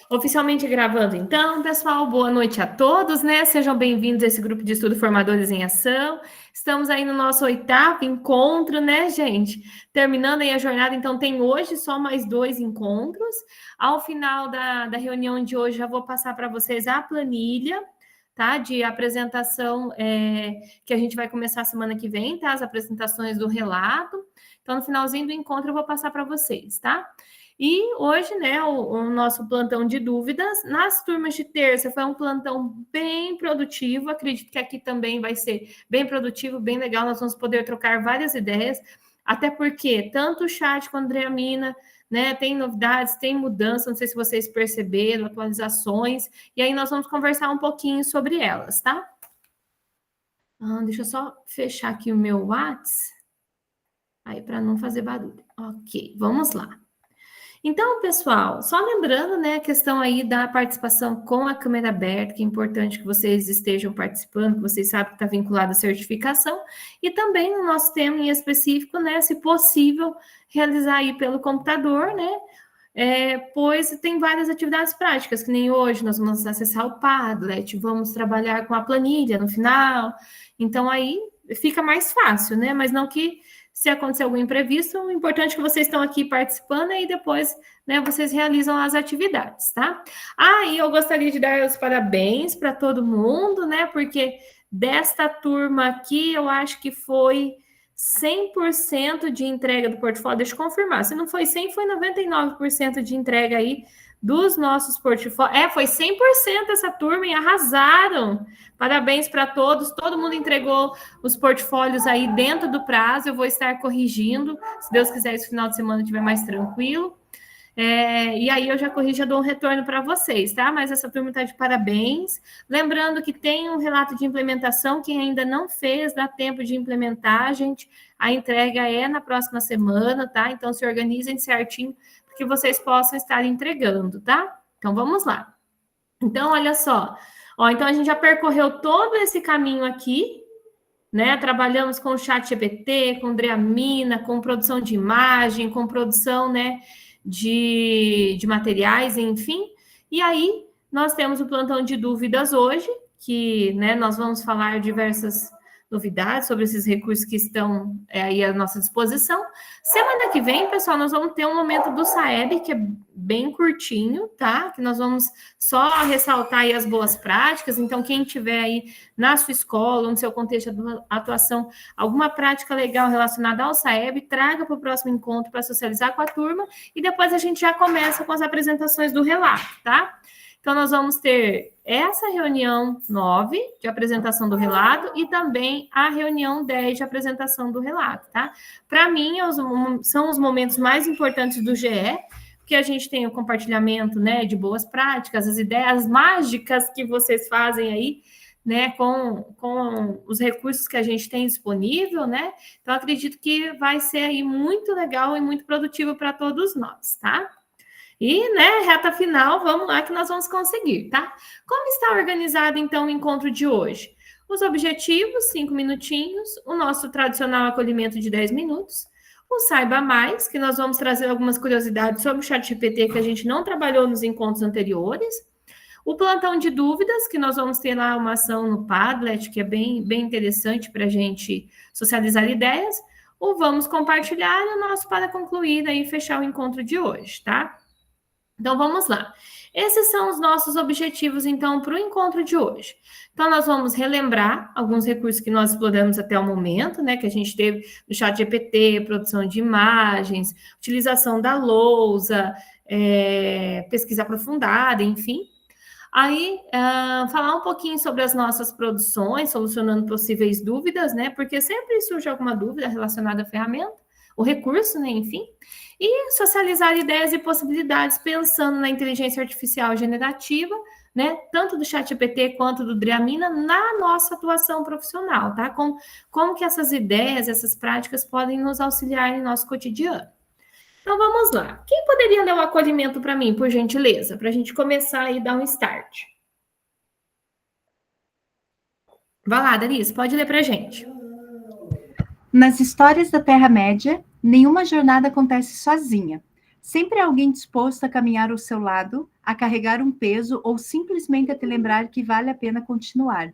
Oficialmente gravando, então, pessoal, boa noite a todos, né? Sejam bem-vindos a esse grupo de estudo Formadores em Ação. Estamos aí no nosso 8º encontro, né, gente? Terminando aí a jornada, então tem hoje só mais 2 encontros. Ao final da reunião de hoje, já vou passar para vocês a planilha, tá? De apresentação que a gente vai começar a semana que vem, tá? As apresentações do relato. Então, no finalzinho do encontro, eu vou passar para vocês, tá? E hoje, né, o nosso plantão de dúvidas, nas turmas de terça, foi um plantão bem produtivo, acredito que aqui também vai ser bem produtivo, bem legal, nós vamos poder trocar várias ideias, até porque tanto o chat com a Andrea Mina, né, tem novidades, tem mudança, não sei se vocês perceberam, atualizações, e aí nós vamos conversar um pouquinho sobre elas, tá? Deixa eu só fechar aqui o meu WhatsApp, aí para não fazer barulho. Ok, vamos lá. Então, pessoal, só lembrando, né, a questão aí da participação com a câmera aberta, que é importante que vocês estejam participando, que vocês sabem que está vinculado à certificação, e também no nosso tema em específico, né, se possível, realizar aí pelo computador, né, pois tem várias atividades práticas, que nem hoje nós vamos acessar o Padlet, vamos trabalhar com a planilha no final, então aí fica mais fácil, né, mas não que se acontecer algum imprevisto, o importante é que vocês estão aqui participando e depois, né, vocês realizam as atividades, tá? E eu gostaria de dar os parabéns para todo mundo, né, porque desta turma aqui, eu acho que foi 100% de entrega do portfólio, deixa eu confirmar, se não foi 100, foi 99% de entrega aí dos nossos portfólios. Foi 100% essa turma e arrasaram. Parabéns para todos, todo mundo entregou os portfólios aí dentro do prazo, eu vou estar corrigindo, se Deus quiser, esse final de semana estiver mais tranquilo. E aí eu já corrijo, já dou um retorno para vocês, tá? Mas essa turma está de parabéns. Lembrando que tem um relato de implementação, quem ainda não fez, dá tempo de implementar, gente. A entrega é na próxima semana, tá? Então se organizem certinho, para que vocês possam estar entregando, tá? Então vamos lá. Então, olha só. Então a gente já percorreu todo esse caminho aqui, né? Trabalhamos com o ChatGPT, com Dreamina, com produção de imagem, com produção, né, de materiais, enfim. E aí, nós temos o plantão de dúvidas hoje, que, né, nós vamos falar diversas novidades sobre esses recursos que estão aí à nossa disposição. Semana que vem, pessoal, nós vamos ter um momento do Saeb, que é bem curtinho, tá? Que nós vamos só ressaltar aí as boas práticas. Então, quem tiver aí na sua escola, no seu contexto de atuação, alguma prática legal relacionada ao Saeb, traga para o próximo encontro para socializar com a turma e depois a gente já começa com as apresentações do relato, tá? Então, nós vamos ter essa reunião 9 de apresentação do relato e também a reunião 10 de apresentação do relato, tá? Para mim, são os momentos mais importantes do GE, porque a gente tem o compartilhamento, né, de boas práticas, as ideias mágicas que vocês fazem aí, né, com os recursos que a gente tem disponível, né? Então, acredito que vai ser aí muito legal e muito produtivo para todos nós, tá? E, né, reta final, vamos lá que nós vamos conseguir, tá? Como está organizado, então, o encontro de hoje? Os objetivos, 5 minutinhos, o nosso tradicional acolhimento de 10 minutos, o Saiba Mais, que nós vamos trazer algumas curiosidades sobre o ChatGPT que a gente não trabalhou nos encontros anteriores, o plantão de dúvidas, que nós vamos ter lá uma ação no Padlet, que é bem interessante para a gente socializar ideias, o Vamos Compartilhar e o nosso para concluir e fechar o encontro de hoje, tá? Então, vamos lá. Esses são os nossos objetivos, então, para o encontro de hoje. Então, nós vamos relembrar alguns recursos que nós exploramos até o momento, né? Que a gente teve no ChatGPT, produção de imagens, utilização da lousa, pesquisa aprofundada, enfim. Aí, falar um pouquinho sobre as nossas produções, solucionando possíveis dúvidas, né? Porque sempre surge alguma dúvida relacionada à ferramenta, o recurso, né? Enfim. E socializar ideias e possibilidades pensando na inteligência artificial generativa, né? Tanto do ChatGPT quanto do Dreamina na nossa atuação profissional, tá? Como que essas ideias, essas práticas podem nos auxiliar em nosso cotidiano. Então, vamos lá. Quem poderia ler o acolhimento para mim, por gentileza? Para a gente começar e dar um start. Vai lá, Darice, pode ler para a gente. Nas histórias da Terra-média, nenhuma jornada acontece sozinha. Sempre há alguém disposto a caminhar ao seu lado, a carregar um peso ou simplesmente a te lembrar que vale a pena continuar.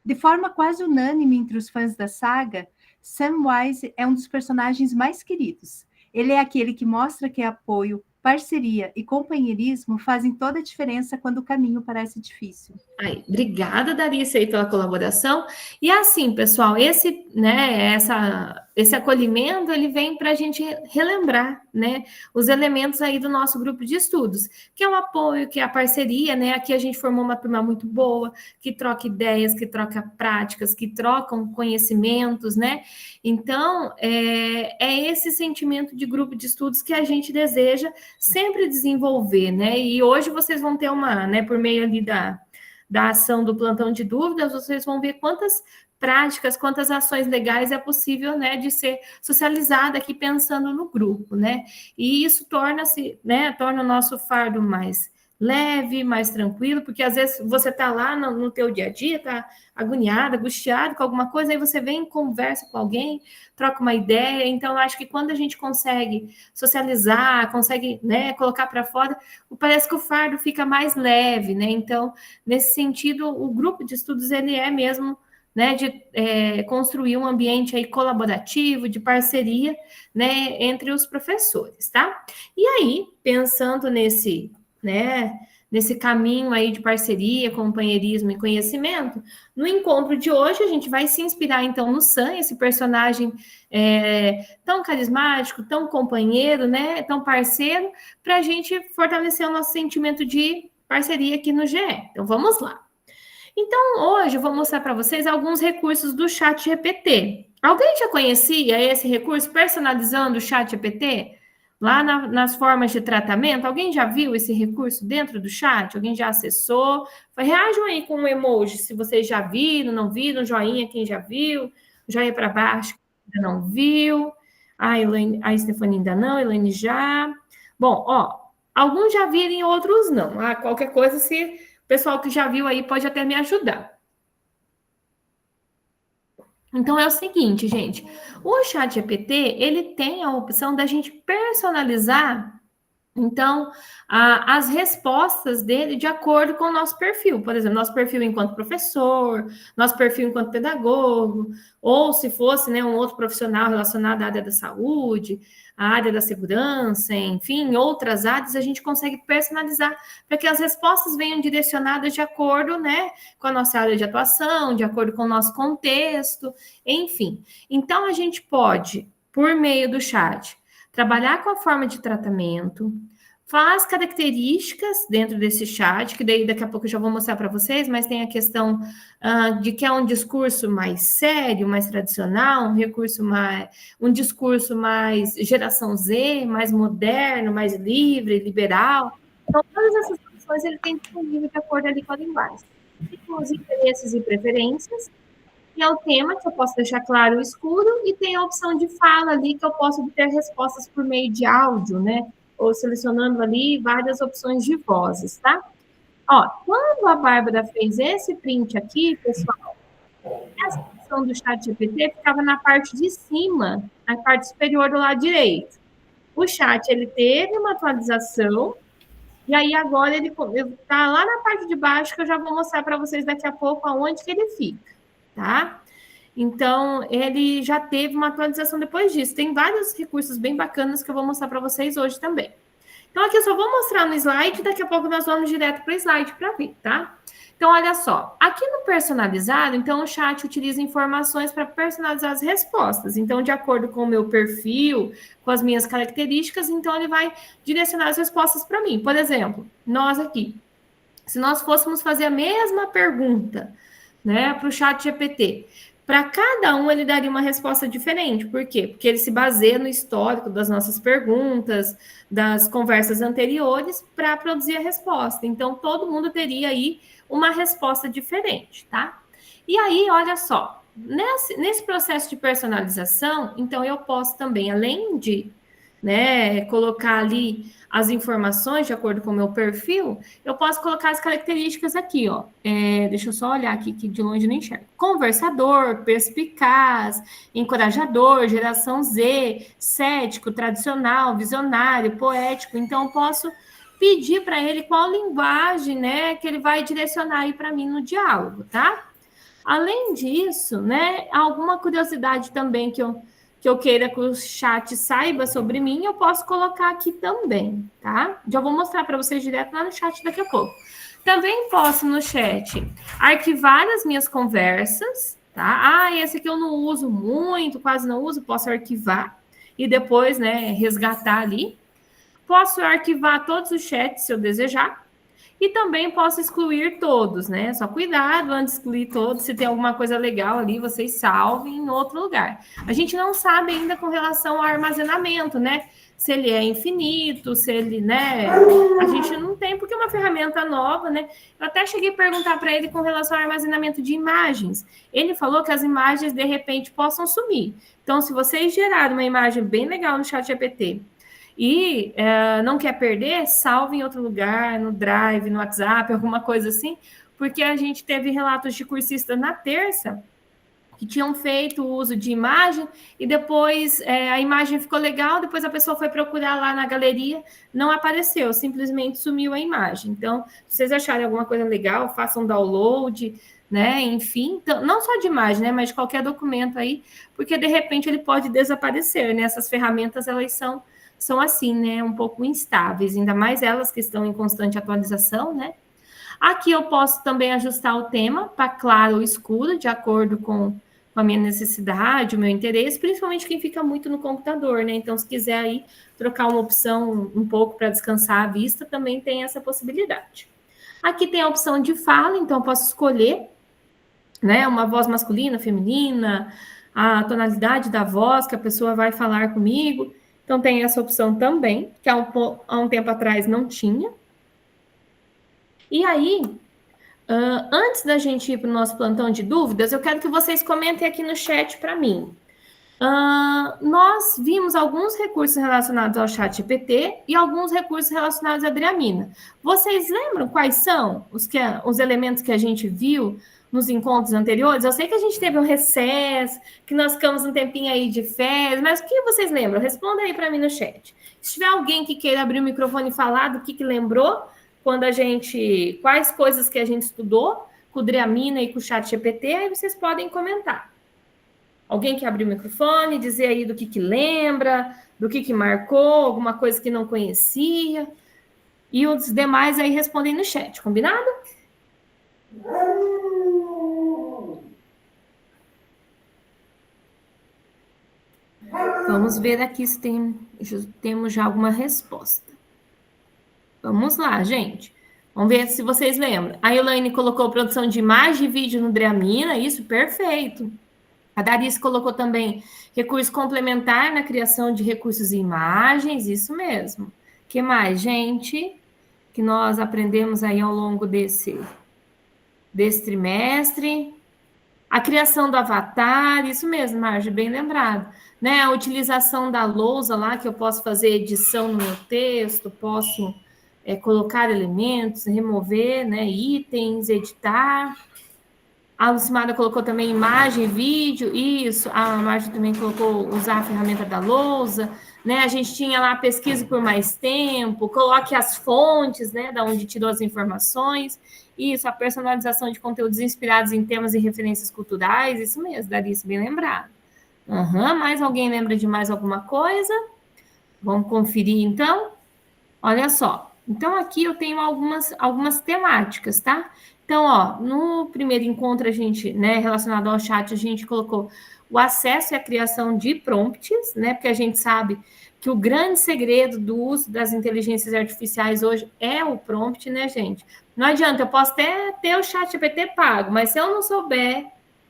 De forma quase unânime entre os fãs da saga, Samwise é um dos personagens mais queridos. Ele é aquele que mostra que apoio, parceria e companheirismo fazem toda a diferença quando o caminho parece difícil. Aí, obrigada, Darice, aí pela colaboração. E assim, pessoal, esse acolhimento, ele vem para a gente relembrar, né, os elementos aí do nosso grupo de estudos, que é o apoio, que é a parceria, né? Aqui a gente formou uma turma muito boa, que troca ideias, que troca práticas, que trocam conhecimentos, né? Então, é esse sentimento de grupo de estudos que a gente deseja sempre desenvolver, né? E hoje vocês vão ter né, por meio ali da ação do plantão de dúvidas, vocês vão ver quantas práticas, quantas ações legais é possível, né, de ser socializada aqui pensando no grupo, né? E isso torna o nosso fardo mais leve, mais tranquilo, porque às vezes você tá lá no teu dia a dia, tá agoniado, angustiado com alguma coisa, aí você vem, conversa com alguém, troca uma ideia. Então, eu acho que quando a gente consegue socializar, consegue, né, colocar para fora, parece que o fardo fica mais leve, né? Então, nesse sentido, o grupo de estudos, ele é mesmo, né, de construir um ambiente aí colaborativo, de parceria, né, entre os professores, tá? E aí, pensando nesse caminho aí de parceria, companheirismo e conhecimento, no encontro de hoje a gente vai se inspirar então no Sam, esse personagem tão carismático, tão companheiro, né, tão parceiro, para a gente fortalecer o nosso sentimento de parceria aqui no GE. Então vamos lá. Então hoje eu vou mostrar para vocês alguns recursos do Chat GPT. Alguém já conhecia esse recurso personalizando o Chat GPT? Lá nas formas de tratamento, alguém já viu esse recurso dentro do chat? Alguém já acessou? Reajam aí com um emoji se vocês já viram, não viram, joinha quem já viu, joinha para baixo quem ainda não viu. A Stefania ainda não, a Elaine já. Bom, alguns já viram e outros não. Qualquer coisa, se o pessoal que já viu aí pode até me ajudar. Então é o seguinte, gente, o ChatGPT, ele tem a opção da gente personalizar, então, as respostas dele de acordo com o nosso perfil. Por exemplo, nosso perfil enquanto professor, nosso perfil enquanto pedagogo, ou se fosse, né, um outro profissional relacionado à área da saúde, à área da segurança, enfim, outras áreas, a gente consegue personalizar para que as respostas venham direcionadas de acordo, né, com a nossa área de atuação, de acordo com o nosso contexto, enfim. Então, a gente pode, por meio do chat, trabalhar com a forma de tratamento, faz características dentro desse chat, que daí daqui a pouco eu já vou mostrar para vocês, mas tem a questão de que é um discurso mais sério, mais tradicional, um discurso mais geração Z, mais moderno, mais livre, liberal. Então, todas essas opções ele tem disponível de acordo ali com a linguagem. Tem os interesses e preferências, e é o tema, que eu posso deixar claro ou escuro, e tem a opção de fala ali, que eu posso obter respostas por meio de áudio, né? Ou selecionando ali várias opções de vozes, tá? Quando a Bárbara fez esse print aqui, pessoal, essa opção do chat GPT ficava na parte de cima, na parte superior do lado direito. O chat, ele teve uma atualização, e aí agora ele está lá na parte de baixo, que eu já vou mostrar para vocês daqui a pouco aonde que ele fica. Tá? Então, ele já teve uma atualização depois disso. Tem vários recursos bem bacanas que eu vou mostrar para vocês hoje também. Então, aqui eu só vou mostrar no slide, daqui a pouco nós vamos direto para o slide para ver, tá? Então, olha só. Aqui no personalizado, então, o chat utiliza informações para personalizar as respostas. Então, de acordo com o meu perfil, com as minhas características, então, ele vai direcionar as respostas para mim. Por exemplo, nós aqui, se nós fôssemos fazer a mesma pergunta, né, para o chat GPT. Para cada um, ele daria uma resposta diferente. Por quê? Porque ele se baseia no histórico das nossas perguntas, das conversas anteriores, para produzir a resposta. Então, todo mundo teria aí uma resposta diferente, tá? E aí, olha só, nesse processo de personalização, então, eu posso também, além de né, colocar ali as informações de acordo com o meu perfil, eu posso colocar as características aqui, ó. Deixa eu só olhar aqui, que de longe eu não enxergo. Conversador, perspicaz, encorajador, geração Z, cético, tradicional, visionário, poético. Então, eu posso pedir para ele qual linguagem, né, que ele vai direcionar aí para mim no diálogo, tá? Além disso, né, alguma curiosidade também que eu queira que o chat saiba sobre mim, eu posso colocar aqui também, tá? Já vou mostrar para vocês direto lá no chat daqui a pouco. Também posso no chat arquivar as minhas conversas, tá? Esse aqui eu não uso muito, quase não uso, posso arquivar e depois, né, resgatar ali. Posso arquivar todos os chats se eu desejar. E também posso excluir todos, né? Só cuidado antes de excluir todos. Se tem alguma coisa legal ali, vocês salvem em outro lugar. A gente não sabe ainda com relação ao armazenamento, né? Se ele é infinito, se ele, né? A gente não tem, porque é uma ferramenta nova, né? Eu até cheguei a perguntar para ele com relação ao armazenamento de imagens. Ele falou que as imagens, de repente, possam sumir. Então, se vocês gerarem uma imagem bem legal no ChatGPT e não quer perder, salve em outro lugar, no Drive, no WhatsApp, alguma coisa assim, porque a gente teve relatos de cursistas na terça que tinham feito o uso de imagem e depois a imagem ficou legal, depois a pessoa foi procurar lá na galeria, não apareceu, simplesmente sumiu a imagem. Então, se vocês acharem alguma coisa legal, façam download, né? Enfim, então, não só de imagem, né? Mas de qualquer documento aí, porque de repente ele pode desaparecer, né? Essas ferramentas, elas são assim, né, um pouco instáveis, ainda mais elas que estão em constante atualização, né? Aqui eu posso também ajustar o tema para claro ou escuro, de acordo com a minha necessidade, o meu interesse, principalmente quem fica muito no computador, né? Então, se quiser aí trocar uma opção um pouco para descansar a vista, também tem essa possibilidade. Aqui tem a opção de fala, então eu posso escolher, né, uma voz masculina, feminina, a tonalidade da voz que a pessoa vai falar comigo. Então, tem essa opção também, que há um tempo atrás não tinha. E aí, antes da gente ir para o nosso plantão de dúvidas, eu quero que vocês comentem aqui no chat para mim. Nós vimos alguns recursos relacionados ao ChatGPT e alguns recursos relacionados à Driamina. Vocês lembram quais são os elementos que a gente viu nos encontros anteriores? Eu sei que a gente teve um recesso, que nós ficamos um tempinho aí de férias, mas o que vocês lembram? Responda aí para mim no chat. Se tiver alguém que queira abrir o microfone e falar do que lembrou, quais coisas que a gente estudou com o Driamina e com o ChatGPT, aí vocês podem comentar. Alguém que abriu o microfone, dizer aí do que lembra, do que marcou, alguma coisa que não conhecia. E os demais aí respondem no chat, combinado? Vamos ver aqui se temos já alguma resposta. Vamos lá, gente. Vamos ver se vocês lembram. A Elaine colocou produção de imagem e vídeo no Driamina, isso, perfeito. A Darice colocou também recurso complementar na criação de recursos e imagens, isso mesmo. O que mais, gente, que nós aprendemos aí ao longo desse trimestre? A criação do avatar, isso mesmo, Marge, bem lembrado. Né? A utilização da lousa lá, que eu posso fazer edição no meu texto, posso colocar elementos, remover, né, itens, editar. A Lucimara colocou também imagem, vídeo, isso. A Marge também colocou usar a ferramenta da lousa, né? A gente tinha lá pesquisa por mais tempo, coloque as fontes, né, da onde tirou as informações. Isso, a personalização de conteúdos inspirados em temas e referências culturais, isso mesmo, Darice, bem lembrado. Mais alguém lembra de mais alguma coisa? Vamos conferir, então? Olha só. Então, aqui eu tenho algumas temáticas, tá? Então, ó, no primeiro encontro, a gente, né, relacionado ao chat, a gente colocou o acesso e a criação de prompts, né? Porque a gente sabe que o grande segredo do uso das inteligências artificiais hoje é o prompt, né, gente? Não adianta, eu posso até ter o ChatGPT pago, mas se eu não souber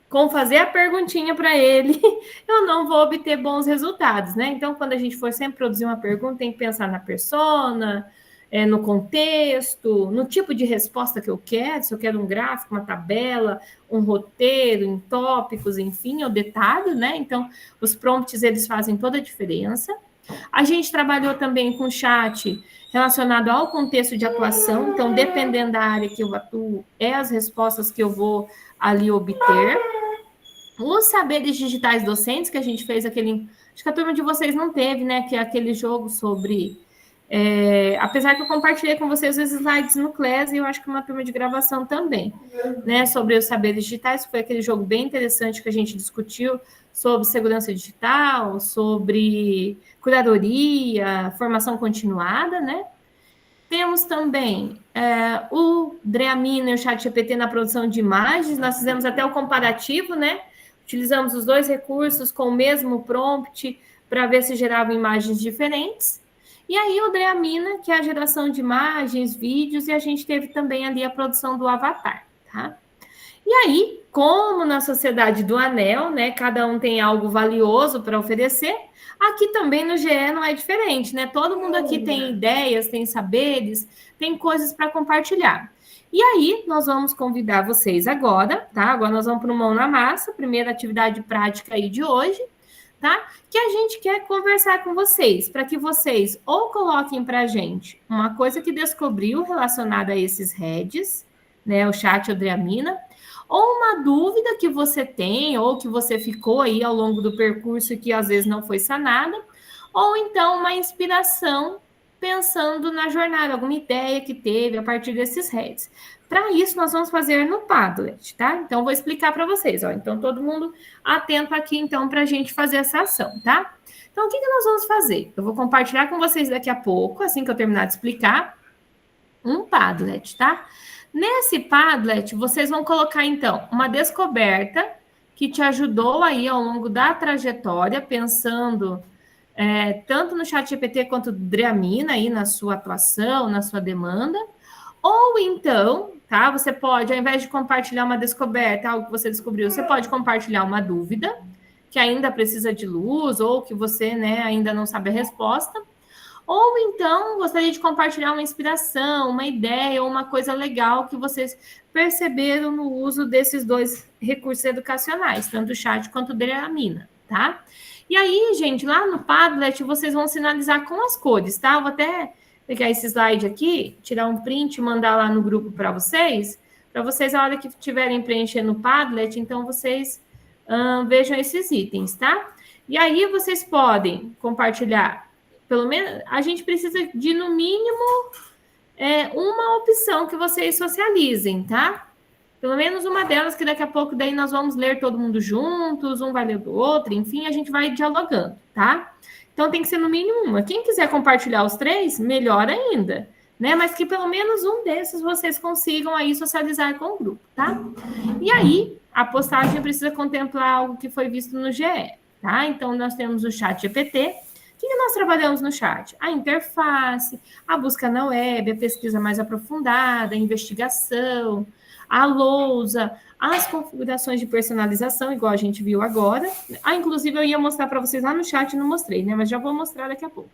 como fazer a perguntinha para ele, eu não vou obter bons resultados, né? Então, quando a gente for sempre produzir uma pergunta, tem que pensar na persona, no contexto, no tipo de resposta que eu quero, se eu quero um gráfico, uma tabela, um roteiro, em tópicos, enfim, eu detalho, né? Então, os prompts, eles fazem toda a diferença. A gente trabalhou também com chat relacionado ao contexto de atuação, então, dependendo da área que eu atuo, é as respostas que eu vou ali obter. Os saberes digitais docentes, que a gente fez aquele... Acho que a turma de vocês não teve, né? Que é aquele jogo sobre... apesar que eu compartilhei com vocês os slides no Class, e eu acho que uma turma de gravação também, né? Sobre os saberes digitais, foi aquele jogo bem interessante que a gente discutiu sobre segurança digital, sobre curadoria, formação continuada, né? Temos também o Dreamina e o ChatGPT na produção de imagens. Nós fizemos até o comparativo, né? Utilizamos os dois recursos com o mesmo prompt para ver se geravam imagens diferentes. E aí o Dreamina, que é a geração de imagens, vídeos, e a gente teve também ali a produção do avatar, tá? E aí, como na sociedade do anel, né, cada um tem algo valioso para oferecer, aqui também no GE não é diferente, né? Todo mundo aqui tem ideias, tem saberes, tem coisas para compartilhar. E aí, nós vamos convidar vocês agora, tá? Agora nós vamos para o Mão na Massa, primeira atividade prática aí de hoje, tá? Que a gente quer conversar com vocês, para que vocês ou coloquem para a gente uma coisa que descobriu relacionada a esses heads, né? O chat ou Dreamina, ou uma dúvida que você tem, ou que você ficou aí ao longo do percurso e que às vezes não foi sanada, ou então uma inspiração pensando na jornada, alguma ideia que teve a partir desses heads. Para isso, nós vamos fazer no Padlet, tá? Então, vou explicar para vocês, ó. Então, todo mundo atento aqui, então, para a gente fazer essa ação, tá? Então, o que nós vamos fazer? Eu vou compartilhar com vocês daqui a pouco, assim que eu terminar de explicar, um Padlet, tá? Nesse Padlet, vocês vão colocar, então, uma descoberta que te ajudou aí ao longo da trajetória, pensando tanto no ChatGPT quanto no Dreamina aí na sua atuação, na sua demanda. Ou então, tá? Você pode, ao invés de compartilhar uma descoberta, algo que você descobriu, você pode compartilhar uma dúvida que ainda precisa de luz ou que você, né, ainda não sabe a resposta. Ou então, gostaria de compartilhar uma inspiração, uma ideia ou uma coisa legal que vocês perceberam no uso desses dois recursos educacionais, tanto o chat quanto o Dreamina, tá? E aí, gente, lá no Padlet, vocês vão sinalizar com as cores, tá? Eu vou até pegar esse slide aqui, tirar um print e mandar lá no grupo para vocês, a hora que estiverem preenchendo o Padlet, então vocês vejam esses itens, tá? E aí, vocês podem compartilhar. Pelo menos, a gente precisa de, no mínimo, uma opção que vocês socializem, tá? Pelo menos uma delas, que daqui a pouco daí nós vamos ler todo mundo juntos, um vai ler do outro, enfim, a gente vai dialogando, tá? Então, tem que ser no mínimo uma. Quem quiser compartilhar os três, melhor ainda, né? Mas que pelo menos um desses vocês consigam aí socializar com o grupo, tá? E aí, a postagem precisa contemplar algo que foi visto no GE, tá? Então, nós temos o ChatGPT. O que nós trabalhamos no chat? A interface, a busca na web, a pesquisa mais aprofundada, a investigação, a lousa, as configurações de personalização, igual a gente viu agora. Inclusive, eu ia mostrar para vocês lá no chat, não mostrei, né? Mas já vou mostrar daqui a pouco.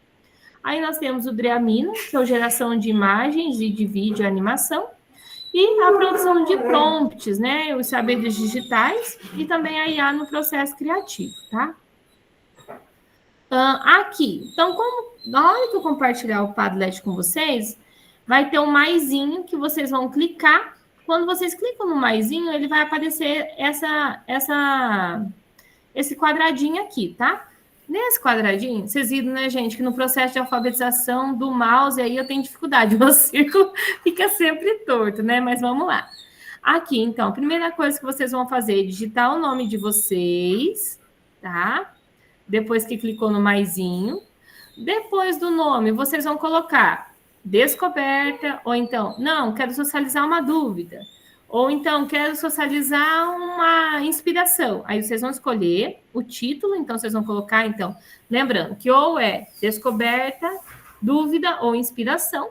Aí nós temos o Dreamina, que é a geração de imagens e de vídeo e animação, e a produção de prompts, né? Os saberes digitais e também a IA no processo criativo, tá? Aqui, então, na hora que eu compartilhar o Padlet com vocês, vai ter um maisinho que vocês vão clicar. Quando vocês clicam no maisinho, ele vai aparecer esse quadradinho aqui, tá? Nesse quadradinho, vocês viram, né, gente, que no processo de alfabetização do mouse, aí eu tenho dificuldade, o círculo fica sempre torto, né? Mas vamos lá. Aqui, então, a primeira coisa que vocês vão fazer é digitar o nome de vocês, tá? Depois que clicou no maisinho. Depois do nome, vocês vão colocar descoberta, ou então, não, quero socializar uma dúvida. Ou então, quero socializar uma inspiração. Aí vocês vão escolher o título, então vocês vão colocar, então, lembrando que ou é descoberta, dúvida ou inspiração.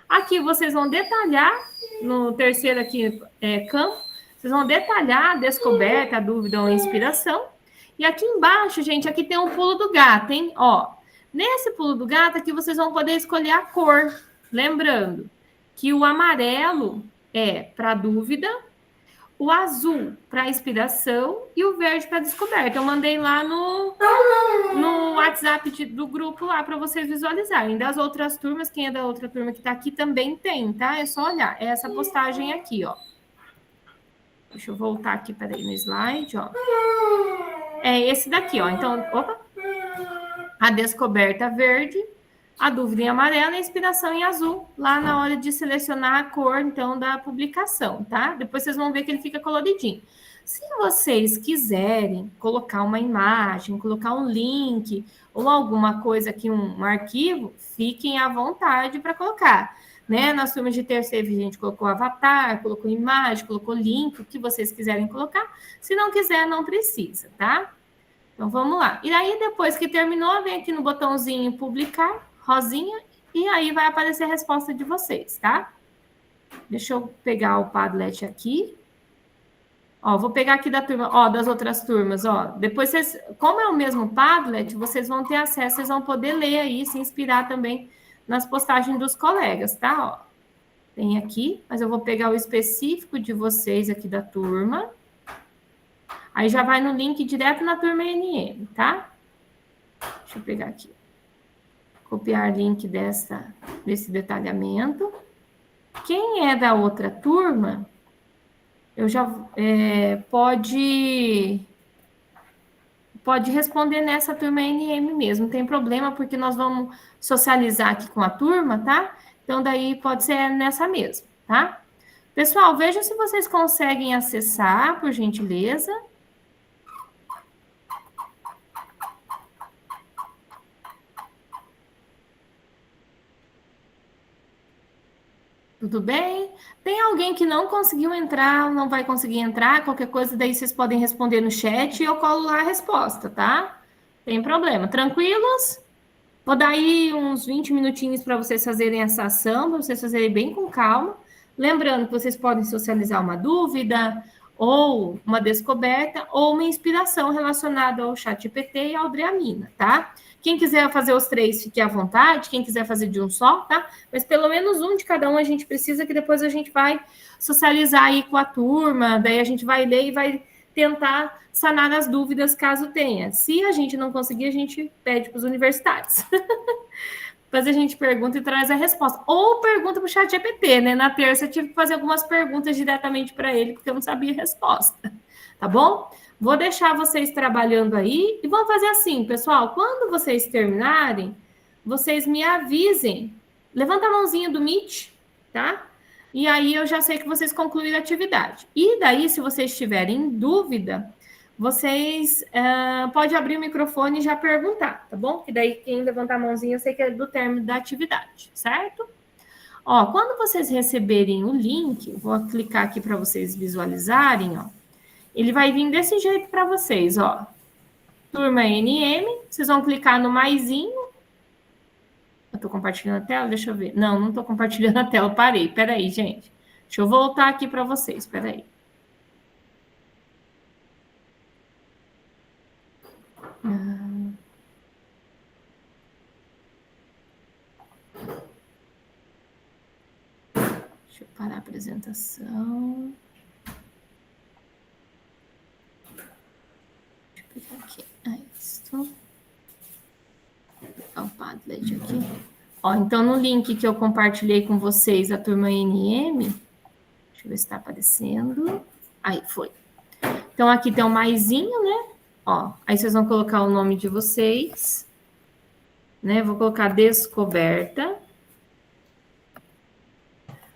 Aqui vocês vão detalhar, no terceiro aqui campo, vocês vão detalhar a descoberta, a dúvida ou inspiração. E aqui embaixo, gente, aqui tem um pulo do gato, hein? Ó, nesse pulo do gato aqui vocês vão poder escolher a cor. Lembrando que o amarelo é para dúvida, o azul para inspiração e o verde para descoberta. Eu mandei lá no WhatsApp do grupo lá para vocês visualizarem. Das outras turmas, quem é da outra turma que está aqui também tem, tá? É só olhar. É essa postagem aqui, ó. Deixa eu voltar aqui, peraí, no slide, ó. É esse daqui, ó. Então, opa. A descoberta verde, a dúvida em amarelo e a inspiração em azul, lá na hora de selecionar a cor, então, da publicação, tá? Depois vocês vão ver que ele fica coloridinho. Se vocês quiserem colocar uma imagem, colocar um link ou alguma coisa aqui, um arquivo, fiquem à vontade para colocar, né? Nas turmas de terceiro, a gente colocou avatar, colocou imagem, colocou link, o que vocês quiserem colocar. Se não quiser, não precisa, tá? Então, vamos lá. E aí, depois que terminou, vem aqui no botãozinho publicar, rosinha, e aí vai aparecer a resposta de vocês, tá? Deixa eu pegar o Padlet aqui. Ó, vou pegar aqui da turma, ó, das outras turmas, ó. Depois vocês, como é o mesmo Padlet, vocês vão ter acesso, vocês vão poder ler aí, se inspirar também nas postagens dos colegas, tá? Ó, tem aqui, mas eu vou pegar o específico de vocês aqui da turma. Aí já vai no link direto na turma NM, tá? Deixa eu pegar aqui. Copiar link desse detalhamento. Quem é da outra turma, eu já pode responder nessa turma NM mesmo. Não tem problema, porque nós vamos socializar aqui com a turma, tá? Então, daí pode ser nessa mesmo, tá? Pessoal, vejam se vocês conseguem acessar, por gentileza. Tudo bem? Tem alguém que não conseguiu entrar, não vai conseguir entrar, qualquer coisa, daí vocês podem responder no chat e eu colo lá a resposta, tá? Tem problema. Tranquilos? Vou dar aí uns 20 minutinhos para vocês fazerem essa ação, para vocês fazerem bem com calma. Lembrando que vocês podem socializar uma dúvida, ou uma descoberta, ou uma inspiração relacionada ao ChatGPT e ao Dreamina, tá? Quem quiser fazer os três, fique à vontade. Quem quiser fazer de um só, tá? Mas pelo menos um de cada um a gente precisa, que depois a gente vai socializar aí com a turma, daí a gente vai ler e vai tentar sanar as dúvidas caso tenha. Se a gente não conseguir, a gente pede para os universitários. Depois a gente pergunta e traz a resposta. Ou pergunta para o ChatGPT, né? Na terça eu tive que fazer algumas perguntas diretamente para ele, porque eu não sabia a resposta. Tá bom? Vou deixar vocês trabalhando aí e vamos fazer assim, pessoal. Quando vocês terminarem, vocês me avisem. Levanta a mãozinha do Meet, tá? E aí eu já sei que vocês concluíram a atividade. E daí, se vocês tiverem dúvida, vocês podem abrir o microfone e já perguntar, tá bom? Que daí quem levantar a mãozinha eu sei que é do término da atividade, certo? Ó, quando vocês receberem o link, vou clicar aqui para vocês visualizarem, ó. Ele vai vir desse jeito para vocês, ó. Turma NM, vocês vão clicar no maisinho. Eu tô compartilhando a tela? Deixa eu ver. Não, não tô compartilhando a tela, parei. Peraí, gente. Deixa eu voltar aqui para vocês, peraí. Deixa eu parar a apresentação. Deixa eu pegar aqui. É isso. Vou pegar o Padlet aqui. Ó, então, no link que eu compartilhei com vocês, a turma NM, deixa eu ver se está aparecendo. Aí, foi. Então, aqui tem um maisinho, né? Ó, aí vocês vão colocar o nome de vocês, né? Vou colocar descoberta.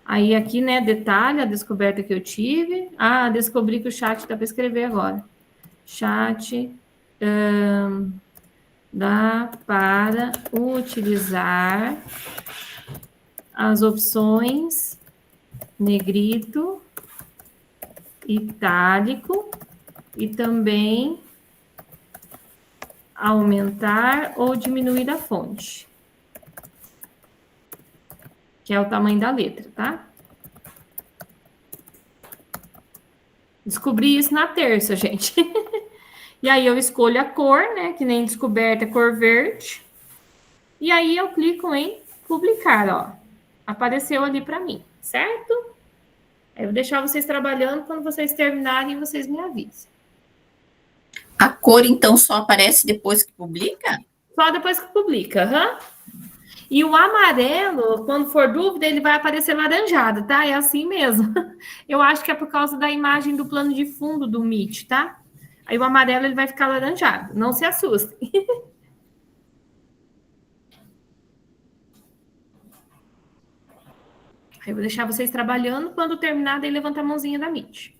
Aí, aqui, né, detalhe, a descoberta que eu tive. Ah, descobri que o chat dá para escrever agora. Chat dá para utilizar as opções negrito, itálico e também aumentar ou diminuir a fonte, que é o tamanho da letra, tá? Descobri isso na terça, gente. E aí eu escolho a cor, né? Que nem descoberta, cor verde. E aí eu clico em publicar, ó. Apareceu ali para mim, certo? Aí eu vou deixar vocês trabalhando, quando vocês terminarem, vocês me avisam. A cor, então, só aparece depois que publica? Só depois que publica, aham. E o amarelo, quando for dúvida, ele vai aparecer laranjado, tá? É assim mesmo. Eu acho que é por causa da imagem do plano de fundo do Meet, tá? Aí o amarelo ele vai ficar laranjado. Não se assustem. Aí eu vou deixar vocês trabalhando. Quando terminar, daí levanta a mãozinha da Meet.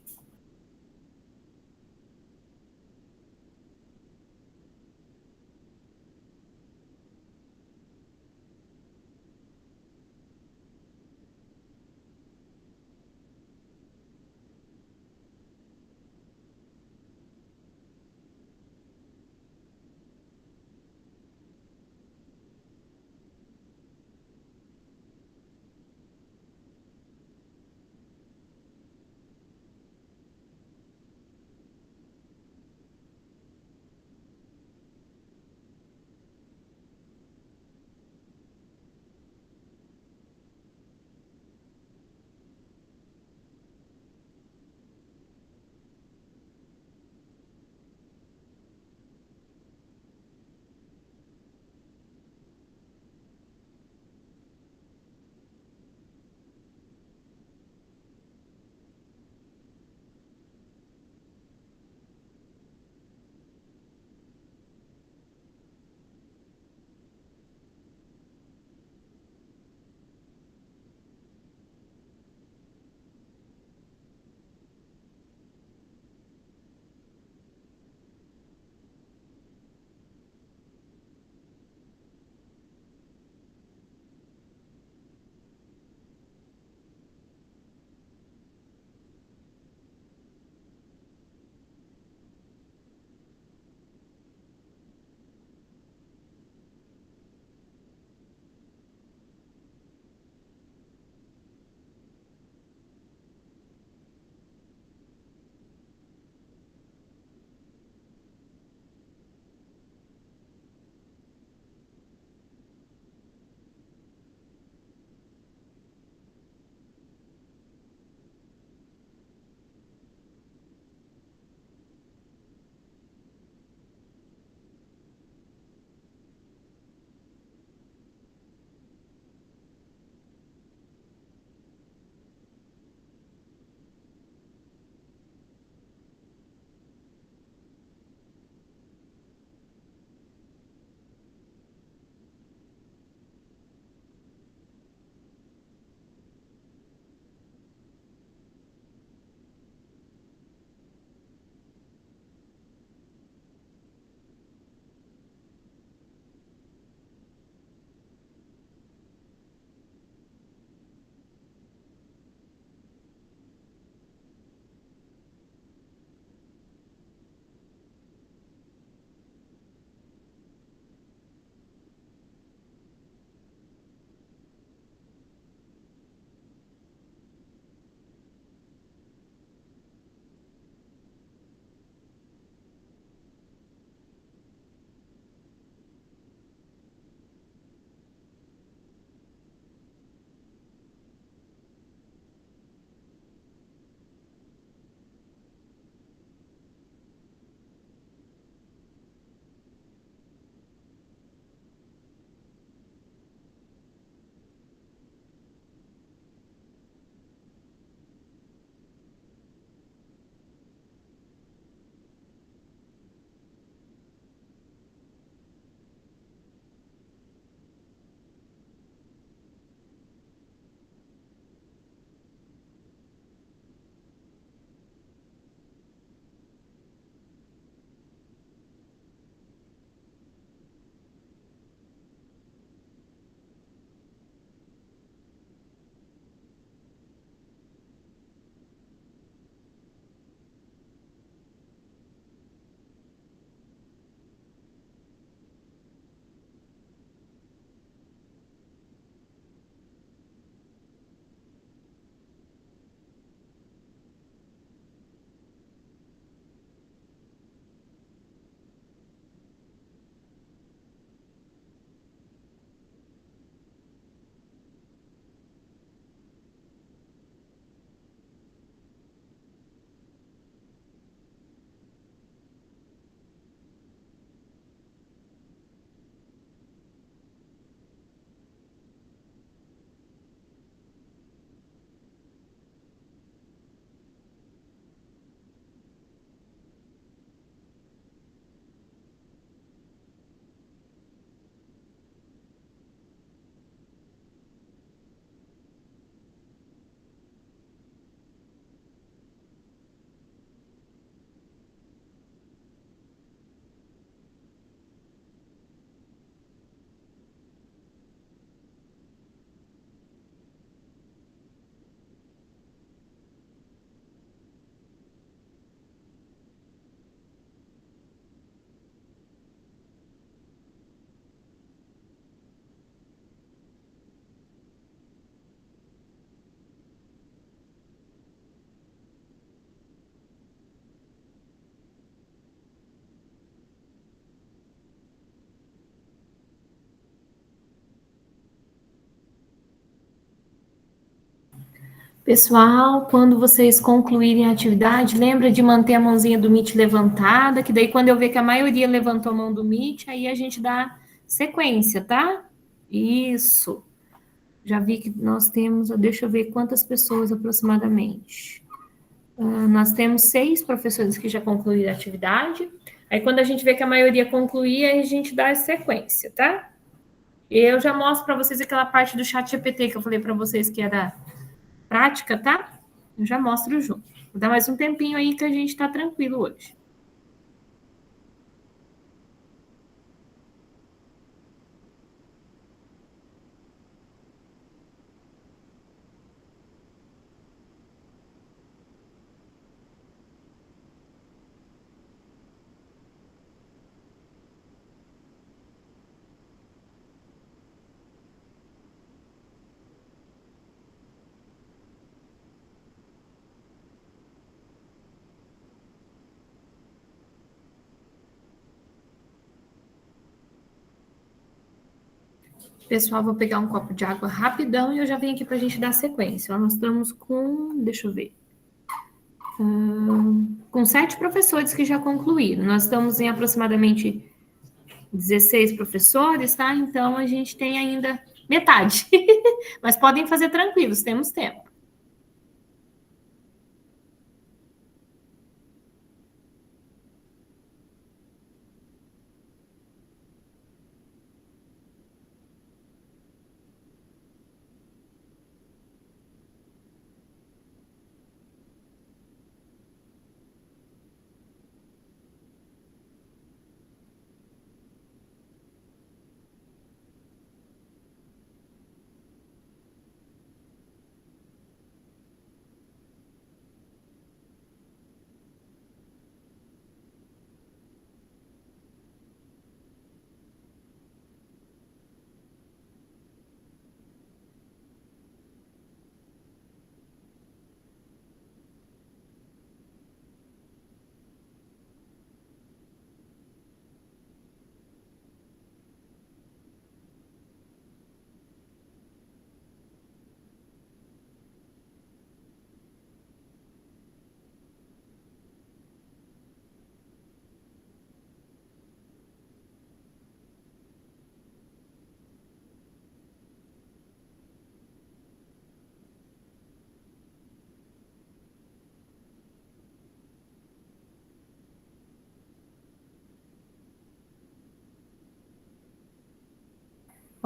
Pessoal, quando vocês concluírem a atividade, lembra de manter a mãozinha do Meet levantada, que daí quando eu ver que a maioria levantou a mão do Meet, aí a gente dá sequência, tá? Isso. Já vi que nós temos, deixa eu ver quantas pessoas aproximadamente. Nós temos 6 professores que já concluíram a atividade. Aí quando a gente vê que a maioria concluir, aí a gente dá sequência, tá? Eu já mostro para vocês aquela parte do chat GPT que eu falei para vocês que era prática, tá? Eu já mostro junto. Vou dar mais um tempinho aí que a gente tá tranquilo hoje. Pessoal, vou pegar um copo de água rapidão e eu já venho aqui para a gente dar sequência. Nós estamos com, deixa eu ver, com 7 professores que já concluíram. Nós estamos em aproximadamente 16 professores, tá? Então a gente tem ainda metade. Mas podem fazer tranquilos, temos tempo.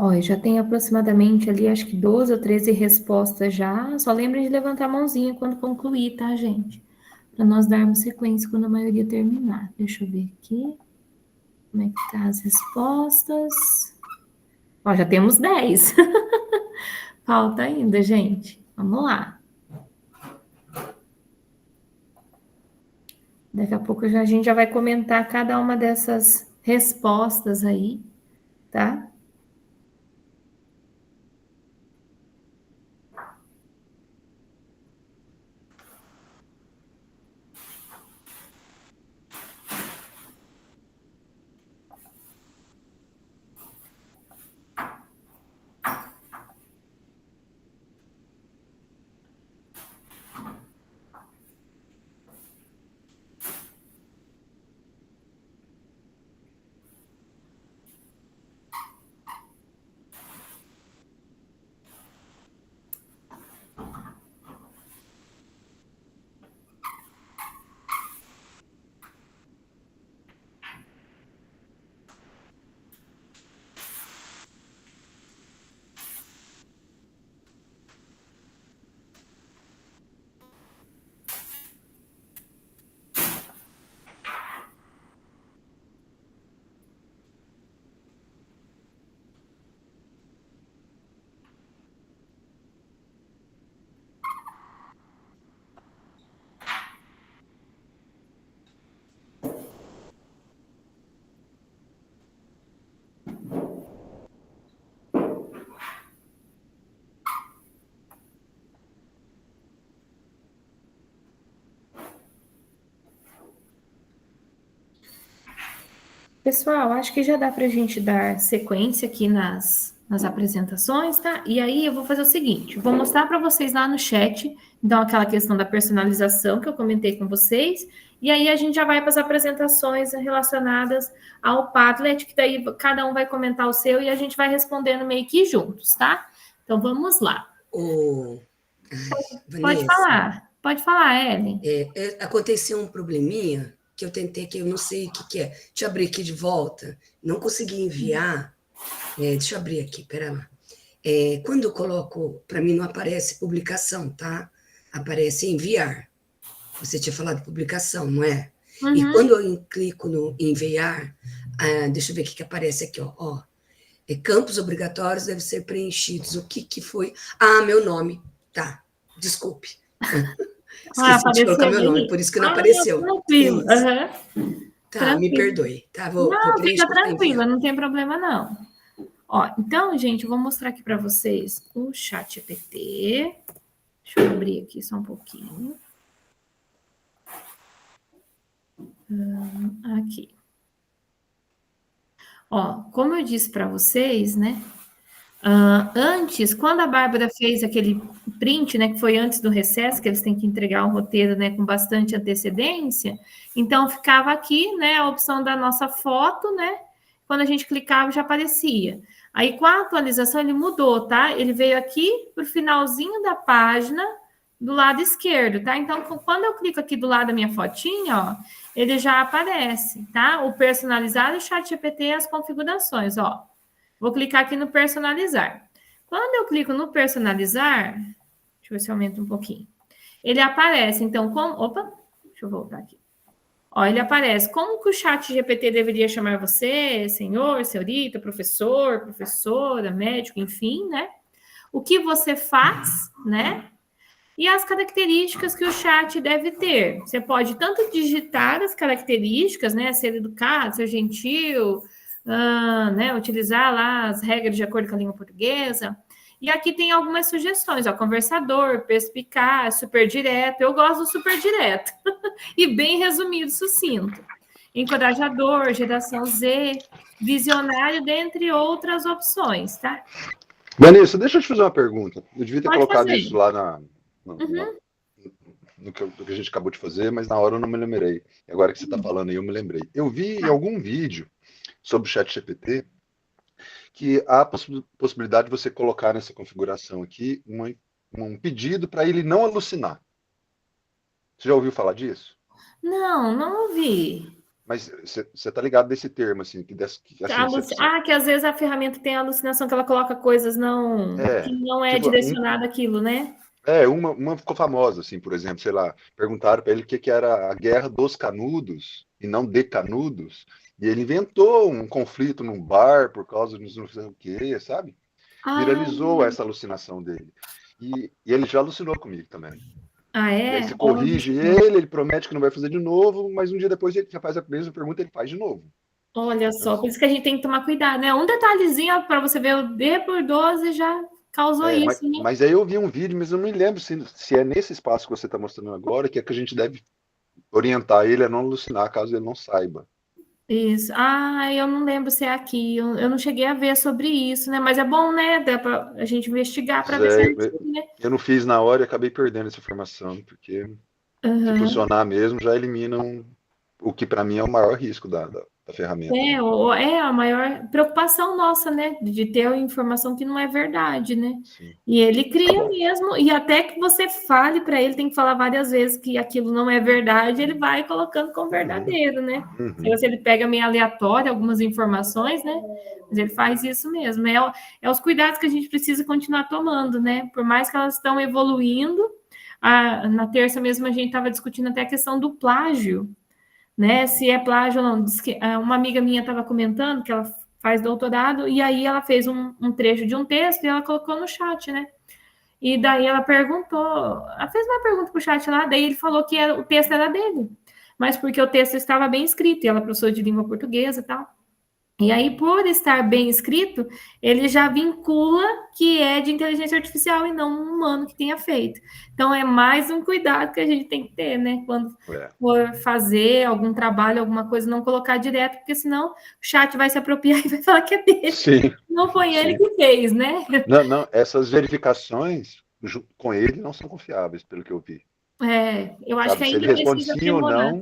Olha, já tem aproximadamente ali, acho que 12 ou 13 respostas já. Só lembrem de levantar a mãozinha quando concluir, tá, gente? Para nós darmos sequência quando a maioria terminar. Deixa eu ver aqui. Como é que tá as respostas? Ó, já temos 10. Falta ainda, gente. Vamos lá. Daqui a pouco a gente já vai comentar cada uma dessas respostas aí, tá? Pessoal, acho que já dá para a gente dar sequência aqui nas nas apresentações, tá? E aí eu vou fazer o seguinte, vou mostrar para vocês lá no chat, então aquela questão da personalização que eu comentei com vocês, e aí a gente já vai para as apresentações relacionadas ao Padlet, que daí cada um vai comentar o seu e a gente vai respondendo meio que juntos, tá? Então vamos lá. Pode falar, Ellen. Aconteceu um probleminha que eu tentei, que eu não sei o que é. Deixa eu abrir aqui de volta. Não consegui enviar. Deixa eu abrir aqui, pera lá. Quando eu coloco, para mim não aparece publicação, tá? Aparece enviar. Você tinha falado publicação, não é? Uhum. E quando eu clico no enviar, deixa eu ver o que aparece aqui, ó. Campos obrigatórios devem ser preenchidos. O que foi? Meu nome. Tá, desculpe. Esqueci de colocar meu nome, por isso que não apareceu. Tranquilo. Tá, tranquilo. Me perdoe. Tá, vou fica tranquila, não tem problema não. Ó, então, gente, eu vou mostrar aqui para vocês o ChatGPT. Deixa eu abrir aqui só um pouquinho. Aqui. Ó, como eu disse para vocês, né? Antes, quando a Bárbara fez aquele print, né, que foi antes do recesso, que eles têm que entregar um roteiro, né, com bastante antecedência, então ficava aqui, né, a opção da nossa foto, né, quando a gente clicava já aparecia. Aí com a atualização ele mudou, tá? Ele veio aqui pro finalzinho da página do lado esquerdo, tá? Então, quando eu clico aqui do lado da minha fotinha, ó, ele já aparece, tá? O personalizado, o ChatGPT e as configurações, ó. Vou clicar aqui no personalizar. Quando eu clico no personalizar, deixa eu ver se aumenta um pouquinho. Ele aparece, então, deixa eu voltar aqui. Ó, ele aparece, como que o ChatGPT deveria chamar você, senhor, senhorita, professor, professora, médico, enfim, né? O que você faz, né? E as características que o chat deve ter. Você pode tanto digitar as características, né? Ser educado, ser gentil, né, utilizar lá as regras de acordo com a língua portuguesa. E aqui tem algumas sugestões, ó, conversador, perspicaz, super direto. Eu gosto do super direto. E bem resumido, sucinto. Encorajador, geração Z, visionário, dentre outras opções, tá? Vanessa, deixa eu te fazer uma pergunta. Eu devia ter Pode colocado fazer. Isso lá no que a gente acabou de fazer, mas na hora eu não me lembrei. E agora que você está falando aí, eu me lembrei. Eu vi em algum vídeo sobre o ChatGPT que há a possibilidade de você colocar nessa configuração aqui um pedido para ele não alucinar. Você já ouviu falar disso? Não ouvi. Mas você está ligado desse termo, assim, que que às vezes a ferramenta tem a alucinação que ela coloca coisas que não é tipo, direcionado àquilo, né? Uma ficou famosa, assim, por exemplo, sei lá, perguntaram para ele o que era a Guerra dos Canudos e não de Canudos, e ele inventou um conflito num bar por causa de não sei o quê, sabe? Viralizou essa alucinação dele. E ele já alucinou comigo também. E aí você corrige ele promete que não vai fazer de novo, mas um dia depois ele já faz a mesma pergunta e ele faz de novo. Olha só, por isso que a gente tem que tomar cuidado, né? Um detalhezinho para você ver, o D por 12 já causou isso, né? Mas aí eu vi um vídeo, mas eu não me lembro se é nesse espaço que você está mostrando agora, que é que a gente deve orientar ele a não alucinar, caso ele não saiba. Isso. Eu não lembro se é aqui. Eu não cheguei a ver sobre isso, né? Mas é bom, né? Dá para a gente investigar para ver certinho, né? Eu não fiz na hora e acabei perdendo essa informação, porque se funcionar mesmo, já eliminam o que para mim é o maior risco da ferramenta. É a maior preocupação nossa, né? De ter informação que não é verdade, né? Sim. E ele cria mesmo, e até que você fale para ele, tem que falar várias vezes que aquilo não é verdade, ele vai colocando como verdadeiro, né? Se ele pega meio aleatório algumas informações, né? Mas ele faz isso mesmo. É os cuidados que a gente precisa continuar tomando, né? Por mais que elas estão evoluindo, na terça mesmo a gente estava discutindo até a questão do plágio, né? Se é plágio ou não. Diz que, uma amiga minha estava comentando que ela faz doutorado, e aí ela fez um trecho de um texto e ela colocou no chat, né? E daí ela fez uma pergunta pro chat lá, daí ele falou que o texto era dele, mas porque o texto estava bem escrito, e ela é professora de língua portuguesa e tal. E aí, por estar bem escrito, ele já vincula que é de inteligência artificial e não um humano que tenha feito. Então, é mais um cuidado que a gente tem que ter, né? Quando for fazer algum trabalho, alguma coisa, não colocar direto, porque senão o chat vai se apropriar e vai falar que é dele. Sim. Não foi ele que fez, né? Não, essas verificações com ele não são confiáveis, pelo que eu vi. Eu acho que Se ele ainda responde precisa sim ou aprimorar.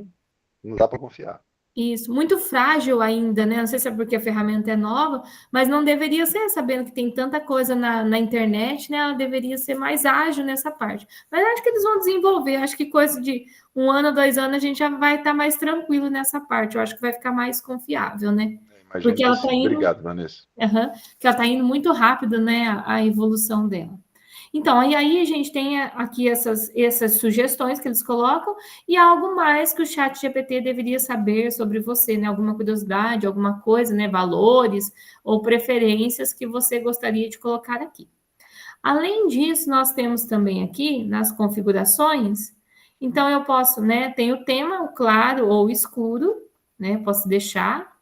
não dá para confiar. Isso, muito frágil ainda, né? Não sei se é porque a ferramenta é nova, mas não deveria ser, sabendo que tem tanta coisa na internet, né? Ela deveria ser mais ágil nessa parte. Mas acho que eles vão desenvolver, acho que coisa de 1 ano, 2 anos, a gente já vai estar mais tranquilo nessa parte. Eu acho que vai ficar mais confiável, né? Imagino Porque que ela sim. está indo. Obrigado, Vanessa. Que ela está indo muito rápido, né? A evolução dela. Então, e aí a gente tem aqui essas sugestões que eles colocam e algo mais que o chat GPT deveria saber sobre você, né? Alguma curiosidade, alguma coisa, né? Valores ou preferências que você gostaria de colocar aqui. Além disso, nós temos também aqui nas configurações, então eu posso, né? Tem o tema, o claro ou escuro, né? Posso deixar,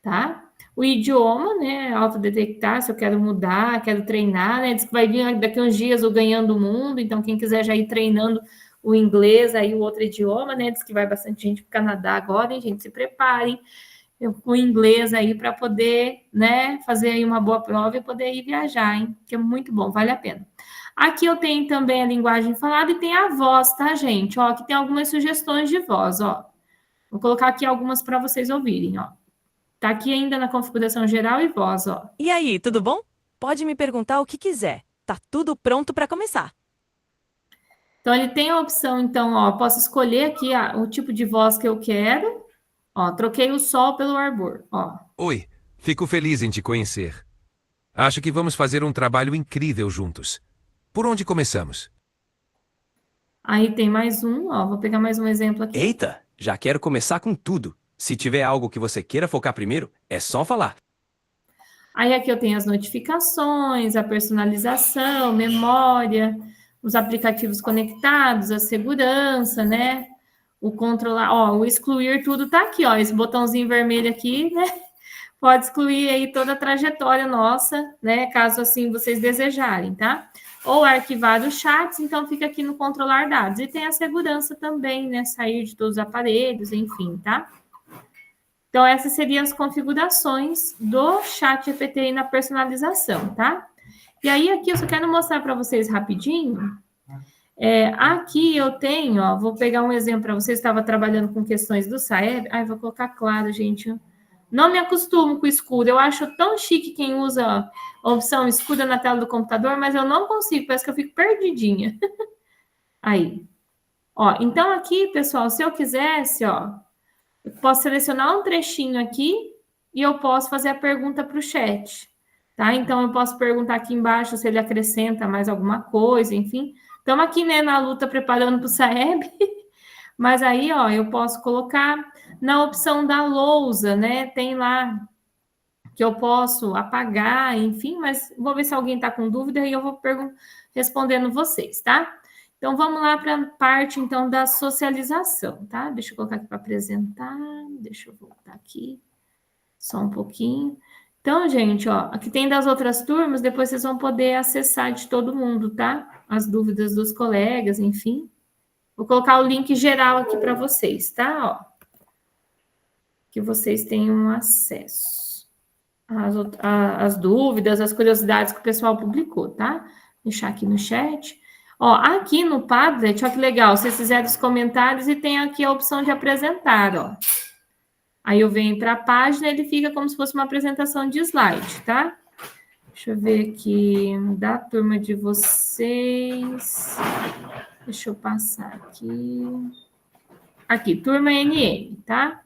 tá? O idioma, né? Autodetectar, se eu quero mudar, quero treinar, né? Diz que vai vir daqui uns dias o Ganhando o Mundo, então quem quiser já ir treinando o inglês, aí o outro idioma, né? Diz que vai bastante gente para o Canadá agora, hein, gente? Se preparem com o inglês aí para poder, né? Fazer aí uma boa prova e poder ir viajar, hein? Que é muito bom, vale a pena. Aqui eu tenho também a linguagem falada e tem a voz, tá, gente? Ó, aqui tem algumas sugestões de voz, ó. Vou colocar aqui algumas para vocês ouvirem, ó. Tá aqui ainda na configuração geral e voz, ó. E aí, tudo bom? Pode me perguntar o que quiser. Tá tudo pronto para começar. Então, ele tem a opção, então, ó, posso escolher aqui o tipo de voz que eu quero. Ó, troquei o sol pelo arbor, ó. Oi, fico feliz em te conhecer. Acho que vamos fazer um trabalho incrível juntos. Por onde começamos? Aí tem mais um, ó, vou pegar mais um exemplo aqui. Eita, já quero começar com tudo. Se tiver algo que você queira focar primeiro, é só falar. Aí aqui eu tenho as notificações, a personalização, memória, os aplicativos conectados, a segurança, né? O controlar, ó, o excluir tudo tá aqui, ó, esse botãozinho vermelho aqui, né? Pode excluir aí toda a trajetória nossa, né? Caso assim vocês desejarem, tá? Ou arquivar os chats, então fica aqui no controlar dados. E tem a segurança também, né? Sair de todos os aparelhos, enfim, tá? Então, essas seriam as configurações do chat GPT na personalização, tá? E aí, aqui eu só quero mostrar para vocês rapidinho. Aqui eu tenho, ó, vou pegar um exemplo para vocês, estava trabalhando com questões do Saeb. Ai, vou colocar claro, gente. Não me acostumo com escuro. Eu acho tão chique quem usa a opção escura na tela do computador, mas eu não consigo, parece que eu fico perdidinha. Aí. Ó, então aqui, pessoal, se eu quisesse, ó, eu posso selecionar um trechinho aqui e eu posso fazer a pergunta para o chat, tá? Então, eu posso perguntar aqui embaixo se ele acrescenta mais alguma coisa, enfim. Estamos aqui, né, na luta preparando para o Saeb, mas aí, ó, eu posso colocar na opção da lousa, né? Tem lá que eu posso apagar, enfim, mas vou ver se alguém está com dúvida e eu vou respondendo vocês, tá? Então, vamos lá para a parte, então, da socialização, tá? Deixa eu colocar aqui para apresentar. Deixa eu voltar aqui. Só um pouquinho. Então, gente, ó, aqui tem das outras turmas, depois vocês vão poder acessar de todo mundo, tá? As dúvidas dos colegas, enfim. Vou colocar o link geral aqui para vocês, tá? Ó, que vocês tenham acesso às dúvidas, às curiosidades que o pessoal publicou, tá? Vou deixar aqui no chat. Ó, aqui no Padlet, olha que legal, vocês fizeram os comentários e tem aqui a opção de apresentar, ó. Aí eu venho para a página, ele fica como se fosse uma apresentação de slide, tá? Deixa eu ver aqui, da turma de vocês. Deixa eu passar aqui. Aqui, turma NN, tá?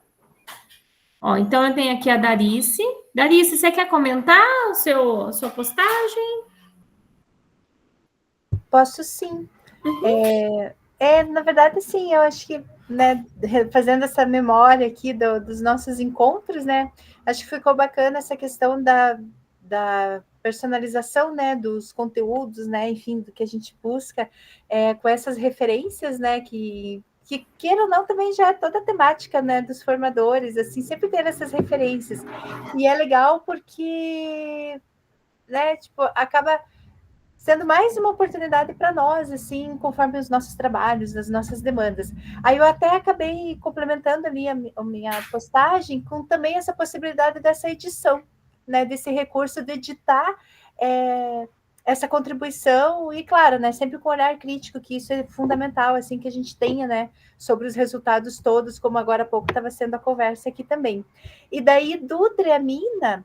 Ó, então eu tenho aqui a Darice. Darice, você quer comentar a sua postagem? Posso sim. Na verdade, sim, eu acho que, né, fazendo essa memória aqui dos nossos encontros, né, acho que ficou bacana essa questão da personalização, né, dos conteúdos, né, enfim, do que a gente busca, com essas referências, né, que que, queira ou não, também já é toda a temática, né, dos formadores, assim, sempre ter essas referências. E é legal porque, né, tipo, acaba sendo mais uma oportunidade para nós, assim, conforme os nossos trabalhos, as nossas demandas. Aí eu até acabei complementando ali a minha postagem com também essa possibilidade dessa edição, né, desse recurso de editar essa contribuição e, claro, né, sempre com olhar crítico, que isso é fundamental, assim, que a gente tenha, né, sobre os resultados todos, como agora há pouco estava sendo a conversa aqui também. E daí, do Dreamina,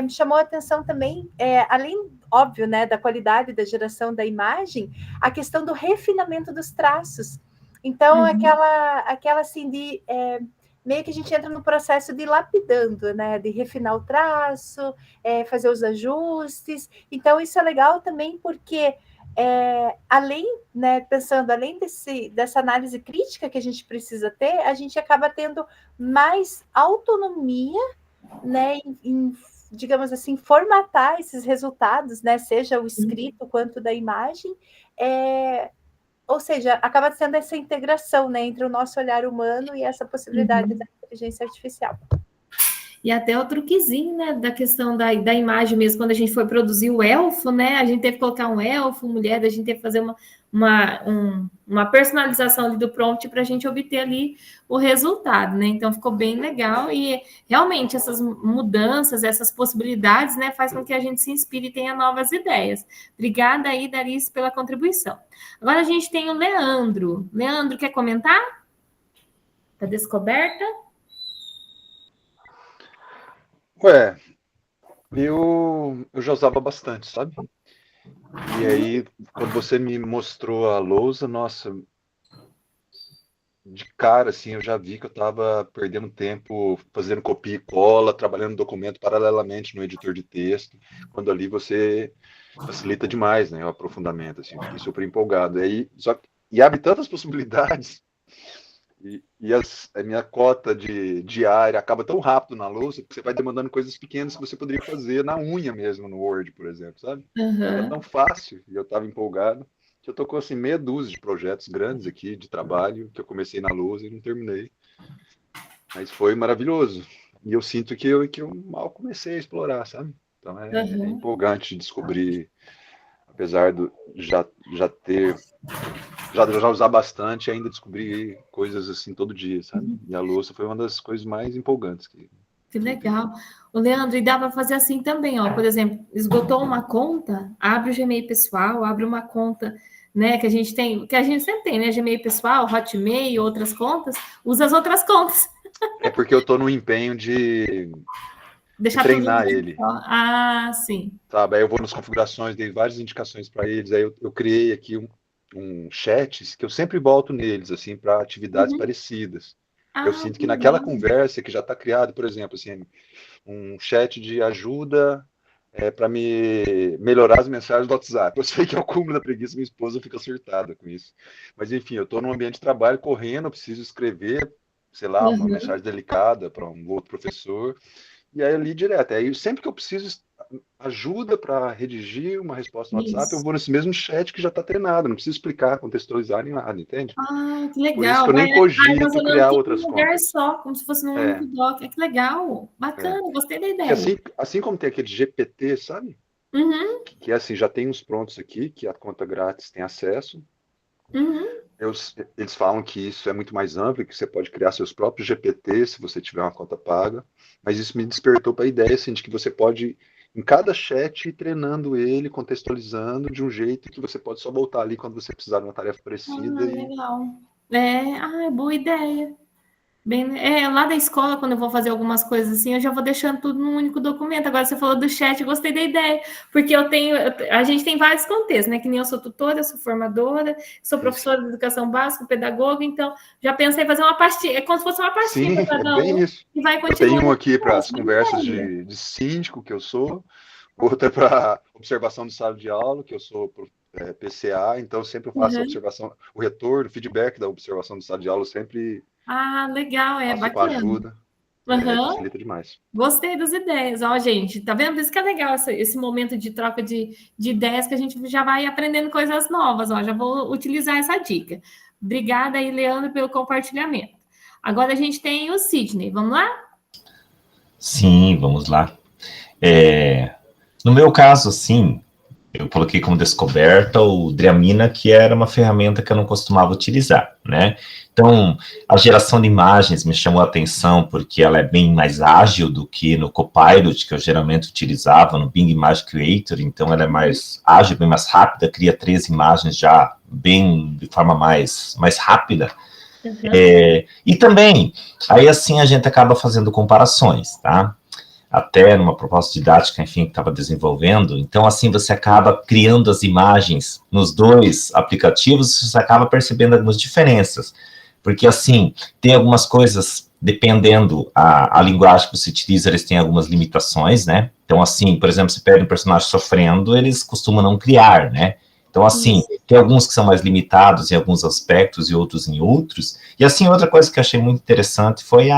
me chamou a atenção também, além, óbvio, né, da qualidade da geração da imagem, a questão do refinamento dos traços. Então, aquela assim, de meio que a gente entra no processo de ir lapidando, né, de refinar o traço, fazer os ajustes. Então, isso é legal também porque, além, né, pensando, além dessa análise crítica que a gente precisa ter, a gente acaba tendo mais autonomia, né, em digamos assim, formatar esses resultados, né, seja o escrito quanto da imagem, ou seja, acaba sendo essa integração, né, entre o nosso olhar humano e essa possibilidade da inteligência artificial. E até o truquezinho, né, da questão da imagem mesmo, quando a gente foi produzir o elfo, né, a gente teve que colocar um elfo, mulher, a gente teve que fazer uma personalização ali do prompt para a gente obter ali o resultado, né, então ficou bem legal e realmente essas mudanças, essas possibilidades, né, faz com que a gente se inspire e tenha novas ideias. Obrigada aí, Darice, pela contribuição. Agora a gente tem o Leandro. Leandro, quer comentar? Tá descoberta? Ué, eu já usava bastante, sabe? E aí, quando você me mostrou a lousa, nossa, de cara, assim, eu já vi que eu estava perdendo tempo fazendo copia e cola, trabalhando no documento paralelamente no editor de texto, quando ali você facilita demais, né, o aprofundamento, assim, eu fiquei super empolgado. E abre tantas possibilidades. E a minha cota diária acaba tão rápido na lousa que você vai demandando coisas pequenas que você poderia fazer na unha mesmo, no Word, por exemplo, sabe? Era tão fácil e eu estava empolgado que eu tô com assim, meia dúzia de projetos grandes aqui de trabalho que eu comecei na lousa e não terminei. Mas foi maravilhoso. E eu sinto que eu mal comecei a explorar, sabe? Então é empolgante descobrir, apesar de já usar bastante e ainda descobrir coisas assim todo dia, sabe? E a louça foi uma das coisas mais empolgantes. Que legal. O Leandro, e dá para fazer assim também, ó. Por exemplo, esgotou uma conta, abre o Gmail pessoal, abre uma conta, né, que a gente sempre tem, né? Gmail pessoal, Hotmail, outras contas, usa as outras contas. É porque eu tô no empenho de treinar ele. Ah, sim. Sabe? Aí eu vou nas configurações, dei várias indicações para eles, aí eu criei aqui um chat que eu sempre volto neles, assim, para atividades parecidas. Eu sinto que naquela conversa que já está criado, por exemplo, assim, um chat de ajuda para me melhorar as mensagens do WhatsApp. Eu sei que é o cúmulo da preguiça, minha esposa fica surtada com isso. Mas, enfim, eu estou num ambiente de trabalho, correndo, eu preciso escrever, sei lá, uma mensagem delicada para um outro professor, e aí eu li direto. Aí sempre que eu preciso ajuda para redigir uma resposta no WhatsApp, eu vou nesse mesmo chat que já está treinado, não preciso explicar, contextualizar nem nada, entende? Ah, que legal. Por isso que eu nem cogito criar outras contas. Um lugar contas. só, como se fosse num único doc. Que legal, bacana, gostei da ideia. Assim como tem aquele GPT, sabe? Que assim, já tem uns prontos aqui, que a conta grátis tem acesso. Eles falam que isso é muito mais amplo, que você pode criar seus próprios GPT se você tiver uma conta paga, mas isso me despertou para a ideia assim, de que você pode, em cada chat, ir treinando ele, contextualizando de um jeito que você pode só voltar ali quando você precisar de uma tarefa parecida. Legal. Boa ideia. Lá da escola, quando eu vou fazer algumas coisas assim, eu já vou deixando tudo num único documento. Agora você falou do chat, eu gostei da ideia, porque a gente tem vários contextos, né? Que nem eu sou tutora, eu sou formadora, sou professora de educação básica, pedagoga, então já pensei em fazer uma pastinha, é como se fosse uma pastinha para cada um. Isso. E vai continuar. Eu tenho um aqui para as conversas de síndico, que eu sou, outra para observação de sala de aula, que eu sou PCA, então sempre eu faço a observação, o retorno, o feedback da observação de sala de aula, eu sempre legal, bacana. Com ajuda. Facilita demais. Gostei das ideias. Ó, gente, tá vendo? Por isso que é legal esse momento de troca de ideias, que a gente já vai aprendendo coisas novas. Ó, já vou utilizar essa dica. Obrigada aí, Leandro, pelo compartilhamento. Agora a gente tem o Sidney. Vamos lá? Sim, vamos lá. No meu caso, assim, eu coloquei como descoberta o Dreamina, que era uma ferramenta que eu não costumava utilizar, né? Então, a geração de imagens me chamou a atenção porque ela é bem mais ágil do que no Copilot, que eu geralmente utilizava no Bing Image Creator, então ela é mais ágil, bem mais rápida, cria 3 imagens já bem de forma mais rápida. E também, aí assim a gente acaba fazendo comparações, tá? Até numa proposta didática, enfim, que estava desenvolvendo. Então, assim, você acaba criando as imagens nos 2 aplicativos, você acaba percebendo algumas diferenças. Porque, assim, tem algumas coisas, dependendo a linguagem que você utiliza, eles têm algumas limitações, né? Então, assim, por exemplo, se perde um personagem sofrendo, eles costumam não criar, né? Então, assim, tem alguns que são mais limitados em alguns aspectos e outros em outros. E, assim, outra coisa que eu achei muito interessante foi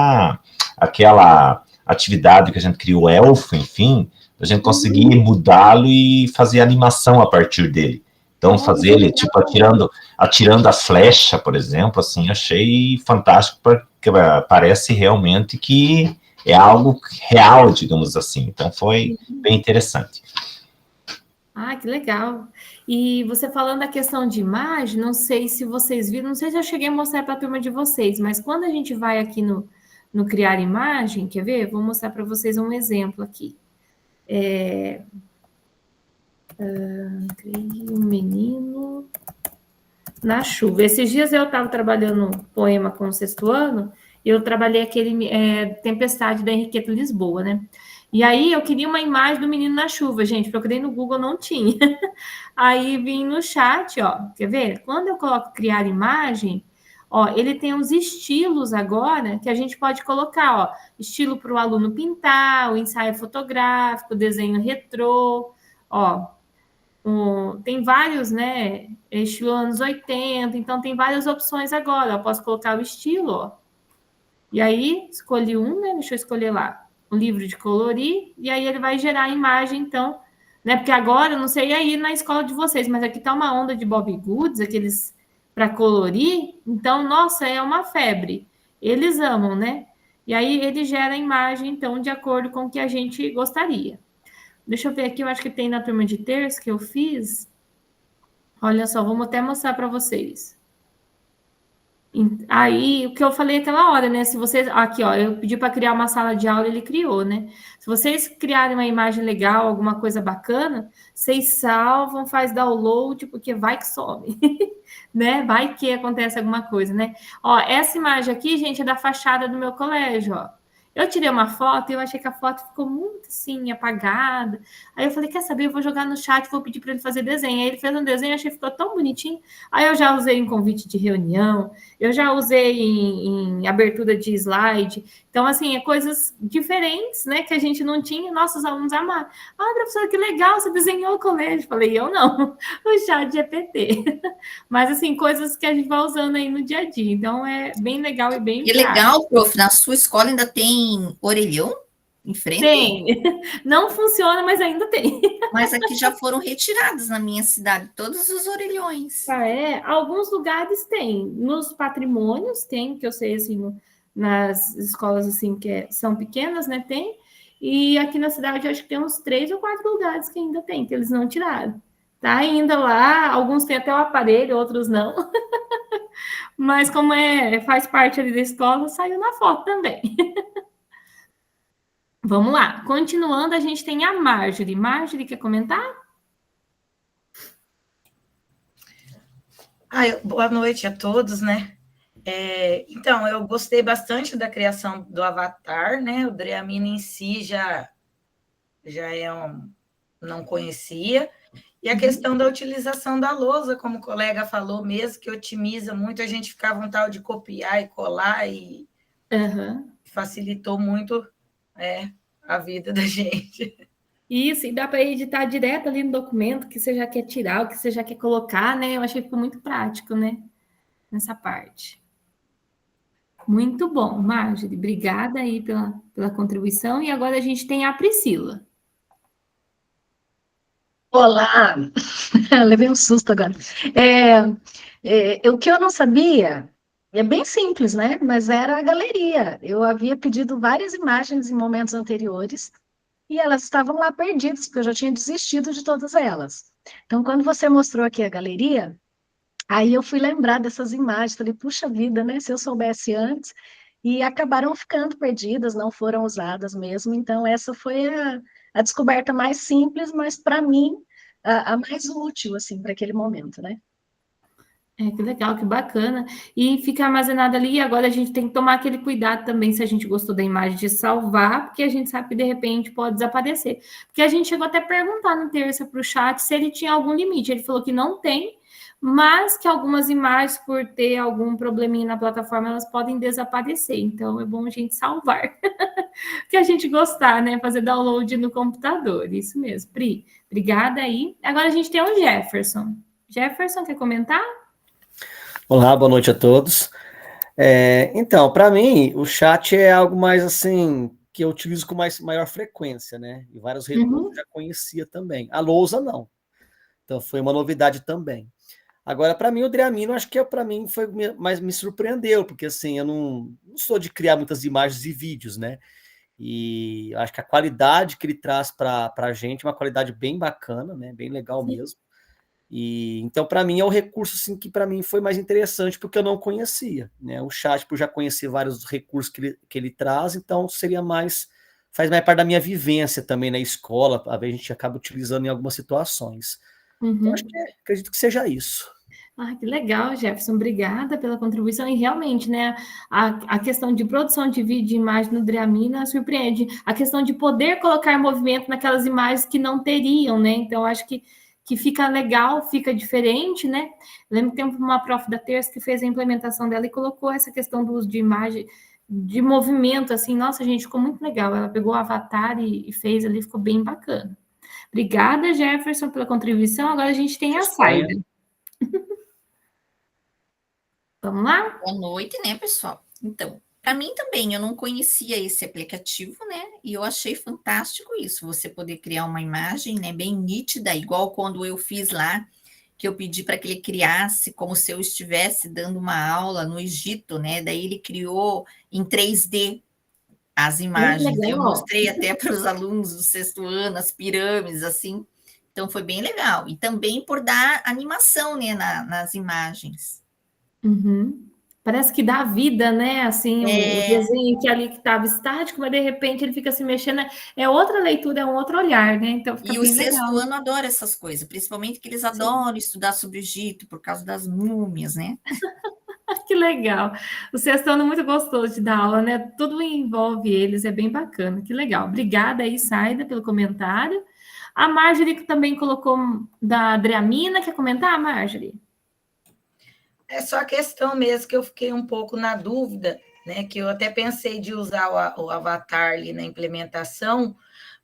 aquela atividade que a gente criou, elfo, enfim, a gente conseguir mudá-lo e fazer animação a partir dele. Então, fazer ele, tipo, atirando a flecha, por exemplo, assim, achei fantástico, porque parece realmente que é algo real, digamos assim. Então, foi bem interessante. Ah, que legal. E você falando da questão de imagem, não sei se vocês viram, não sei se eu cheguei a mostrar para a turma de vocês, mas quando a gente vai aqui no Criar Imagem, quer ver? Vou mostrar para vocês um exemplo aqui. Criei um menino na chuva. Esses dias eu estava trabalhando um poema com o 6º ano, e eu trabalhei aquele Tempestade da Henriqueta Lisboa, né? E aí eu queria uma imagem do menino na chuva, gente, procurei no Google, não tinha. Aí vim no chat, ó, quer ver? Quando eu coloco criar imagem, ó, ele tem uns estilos agora que a gente pode colocar, ó, estilo para o aluno pintar, o ensaio fotográfico, desenho retrô, ó, tem vários, né, estilo anos 80, então tem várias opções agora, eu posso colocar o estilo, ó, e aí escolhi um, né, deixa eu escolher lá, um livro de colorir, e aí ele vai gerar a imagem, então, né, porque agora, não sei aí na escola de vocês, mas aqui tá uma onda de Bobbie Goods, aqueles para colorir, então, nossa, é uma febre, eles amam, né, e aí ele gera a imagem, então, de acordo com o que a gente gostaria. Deixa eu ver aqui, eu acho que tem na turma de terça que eu fiz. Olha só, vamos até mostrar para vocês. Aí, o que eu falei aquela hora, né? Se vocês. Aqui, ó, eu pedi para criar uma sala de aula, ele criou, né? Se vocês criarem uma imagem legal, alguma coisa bacana, vocês salvam, faz download, porque vai que some, né? Vai que acontece alguma coisa, né? Ó, essa imagem aqui, gente, é da fachada do meu colégio, ó. Eu tirei uma foto e eu achei que a foto ficou muito assim, apagada. Aí eu falei, quer saber? Eu vou jogar no chat, vou pedir para ele fazer desenho. Aí ele fez um desenho, achei que ficou tão bonitinho. Aí eu já usei em convite de reunião, eu já usei em abertura de slide. Então, assim, é coisas diferentes, né? Que a gente não tinha, nossos alunos amaram. Ah, professora, que legal, você desenhou o colégio. Falei, eu não, o chat GPT. Mas, assim, coisas que a gente vai usando aí no dia a dia. Então, é bem legal e bem Que legal, prof. Na sua escola ainda tem orelhão em frente? Tem. Não funciona, mas ainda tem. Mas aqui já foram retirados na minha cidade, todos os orelhões. Ah, é? Alguns lugares tem. Nos patrimônios tem, que eu sei, assim, nas escolas, assim, que são pequenas, né, tem. E aqui na cidade, eu acho que tem uns 3 ou 4 lugares que ainda tem, que eles não tiraram. Tá ainda lá, alguns têm até o aparelho, outros não. Mas como faz parte ali da escola, saiu na foto também. Vamos lá. Continuando, a gente tem a Marjorie. Marjorie, quer comentar? Boa noite a todos, né? Então, eu gostei bastante da criação do avatar, né? O Dreamina em si já não conhecia. E a questão da utilização da lousa, como o colega falou mesmo, que otimiza muito, a gente ficar à vontade de copiar e colar e facilitou muito a vida da gente. Isso, e dá para editar direto ali no documento, que você já quer tirar, o que você já quer colocar, né? Eu achei que ficou muito prático, né? Nessa parte. Muito bom, Marjorie. Obrigada aí pela, contribuição. E agora a gente tem a Priscila. Olá, levei um susto agora. O que eu não sabia, é bem simples, né? Mas era a galeria. Eu havia pedido várias imagens em momentos anteriores e elas estavam lá perdidas, porque eu já tinha desistido de todas elas. Então, quando você mostrou aqui a galeria, aí eu fui lembrar dessas imagens, falei, puxa vida, né? Se eu soubesse antes, e acabaram ficando perdidas, não foram usadas mesmo. Então, essa foi a descoberta mais simples, mas para mim, a mais útil, assim, para aquele momento, né? Que legal, que bacana. E fica armazenado ali, e agora a gente tem que tomar aquele cuidado também, se a gente gostou da imagem, de salvar, porque a gente sabe que de repente pode desaparecer. Porque a gente chegou até a perguntar no terça para o chat se ele tinha algum limite. Ele falou que não tem, mas que algumas imagens, por ter algum probleminha na plataforma, elas podem desaparecer. Então é bom a gente salvar. Que a gente gostar, né? Fazer download no computador. Isso mesmo. Pri, obrigada aí. Agora a gente tem o Jefferson. Jefferson, quer comentar? Olá, boa noite a todos. Então, para mim, o chat é algo mais assim, que eu utilizo com maior frequência, né? E vários recursos eu já conhecia também. A lousa, não. Então, foi uma novidade também. Agora, para mim, o Dreamino, acho que para mim foi mais me surpreendeu, porque assim, eu não sou de criar muitas imagens e vídeos, né? E acho que a qualidade que ele traz para a gente é uma qualidade bem bacana, né? Bem legal mesmo. E então, para mim, é o recurso assim, que para mim foi mais interessante, porque eu não conhecia, né? O chat, por já conhecer vários recursos que ele traz, então faz mais parte da minha vivência também na escola, a vezes a gente acaba utilizando em algumas situações. Então, acredito que seja isso. Que legal, Jefferson, obrigada pela contribuição. E realmente, né, a questão de produção de vídeo e imagem no Dreamina surpreende. A questão de poder colocar movimento naquelas imagens que não teriam, né? Então, acho que fica legal, fica diferente, né? Lembro que tem uma prof da terça que fez a implementação dela e colocou essa questão do uso de imagem, de movimento, assim, nossa, gente, ficou muito legal. Ela pegou o avatar e fez ali, ficou bem bacana. Obrigada, Jefferson, pela contribuição. Agora a gente tem a Saida. Vamos lá? Boa noite, né, pessoal? Então, para mim também, eu não conhecia esse aplicativo, né? E eu achei fantástico isso, você poder criar uma imagem, né, bem nítida, igual quando eu fiz lá, que eu pedi para que ele criasse como se eu estivesse dando uma aula no Egito, né? Daí ele criou em 3D as imagens. Eu mostrei até para os alunos do sexto ano, as pirâmides, assim. Então, foi bem legal. E também por dar animação, né, nas imagens. Parece que dá vida, né? Assim, o desenho que ali que estava estático, mas de repente ele fica se mexendo. É outra leitura, é um outro olhar, né? Então fica bem legal. E o sexto ano adora essas coisas, principalmente que eles adoram estudar sobre o Egito por causa das múmias, né? Que legal. O sexto ano é muito gostoso de dar aula, né? Tudo envolve eles, é bem bacana. Que legal. Obrigada aí, Saida, pelo comentário. A Marjorie também colocou da Dreamina. Quer comentar, Marjorie? É só a questão mesmo que eu fiquei um pouco na dúvida, né? Que eu até pensei de usar o avatar ali na implementação,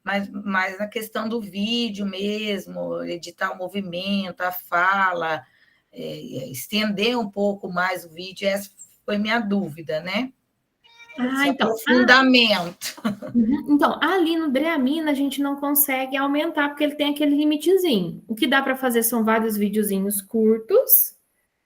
mas na questão do vídeo mesmo, editar o movimento, a fala, estender um pouco mais o vídeo, essa foi minha dúvida, né? Então, fundamento. Então, ali no Dreamina a gente não consegue aumentar, porque ele tem aquele limitezinho. O que dá para fazer são vários videozinhos curtos,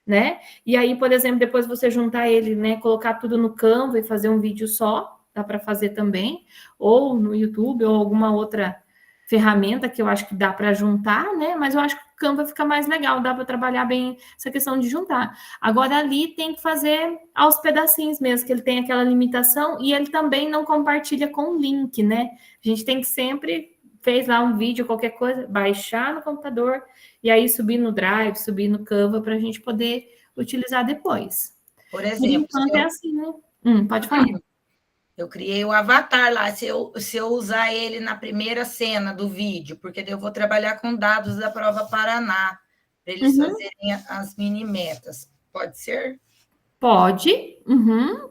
né? E aí, por exemplo, depois você juntar ele, né? Colocar tudo no Canva e fazer um vídeo só, dá para fazer também, ou no YouTube, ou alguma outra ferramenta que eu acho que dá para juntar, né? Mas eu acho que o Canva fica mais legal, dá para trabalhar bem essa questão de juntar. Agora, ali tem que fazer aos pedacinhos mesmo, que ele tem aquela limitação, e ele também não compartilha com o link, né? A gente tem que sempre, fez lá um vídeo, qualquer coisa, baixar no computador, e aí subir no Drive, subir no Canva, para a gente poder utilizar depois. Por exemplo... Por enquanto é assim, né? Pode falar. Eu criei o avatar lá, se eu usar ele na primeira cena do vídeo, porque daí eu vou trabalhar com dados da prova Paraná, para eles fazerem as mini-metas. Pode ser? Pode,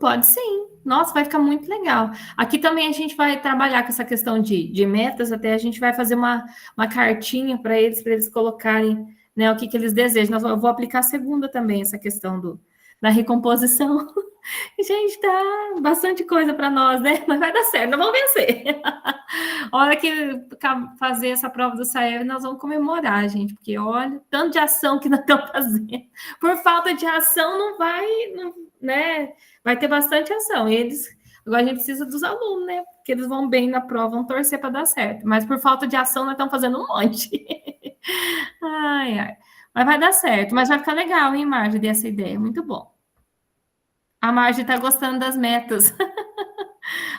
pode sim. Nossa, vai ficar muito legal. Aqui também a gente vai trabalhar com essa questão de metas, até a gente vai fazer uma cartinha para eles colocarem, né, o que eles desejam. Eu vou aplicar a segunda também, essa questão da recomposição. Gente, tá bastante coisa para nós, né? Mas vai dar certo, nós vamos vencer. A hora que fazer essa prova do SAEB, nós vamos comemorar, gente, porque olha, tanto de ação que nós estamos fazendo. Por falta de ação, não vai, né? Vai ter bastante ação. Agora a gente precisa dos alunos, né? Porque eles vão bem na prova, vão torcer para dar certo. Mas por falta de ação, nós estamos fazendo um monte. Ai, ai. Mas vai dar certo. Mas vai ficar legal, hein, Marge, dessa ideia. Muito bom. A Marge está gostando das metas.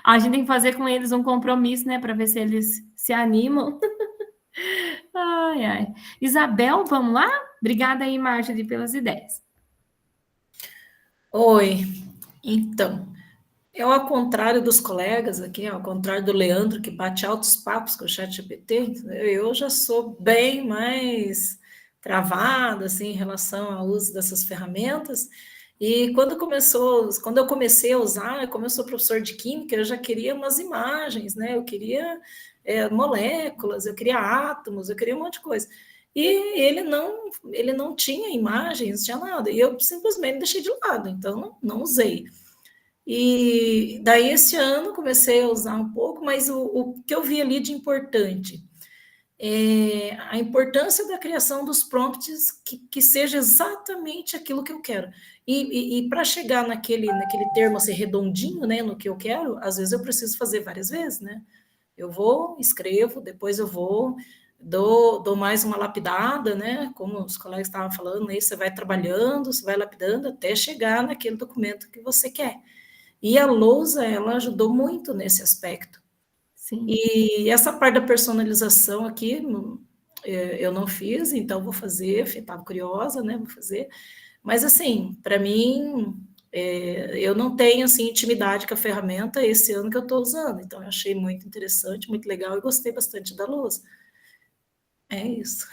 A gente tem que fazer com eles um compromisso, né? Para ver se eles se animam. Ai, ai. Isabel, vamos lá? Obrigada aí, Marge, pelas ideias. Oi. Então, eu, ao contrário dos colegas aqui, ao contrário do Leandro, que bate altos papos com o ChatGPT, eu já sou bem mais travada, assim, em relação ao uso dessas ferramentas. E quando eu comecei a usar, como eu sou professor de química, eu já queria umas imagens, né? Eu queria moléculas, eu queria átomos, eu queria um monte de coisa. E ele não tinha imagens, não tinha nada. E eu simplesmente deixei de lado, então não usei. E daí esse ano comecei a usar um pouco, mas o que eu vi ali de importante é a importância da criação dos prompts que seja exatamente aquilo que eu quero. E para chegar naquele termo assim, redondinho, né, no que eu quero, às vezes eu preciso fazer várias vezes, né? Eu vou, escrevo, depois eu vou, dou mais uma lapidada, né? Como os colegas estavam falando, aí você vai trabalhando, você vai lapidando até chegar naquele documento que você quer. E a lousa, ela ajudou muito nesse aspecto. Sim. E essa parte da personalização aqui, eu não fiz, então vou fazer, estava curiosa, né? Vou fazer. Mas, assim, para mim, eu não tenho, assim, intimidade com a ferramenta esse ano que eu estou usando. Então, eu achei muito interessante, muito legal e gostei bastante da lousa. É isso.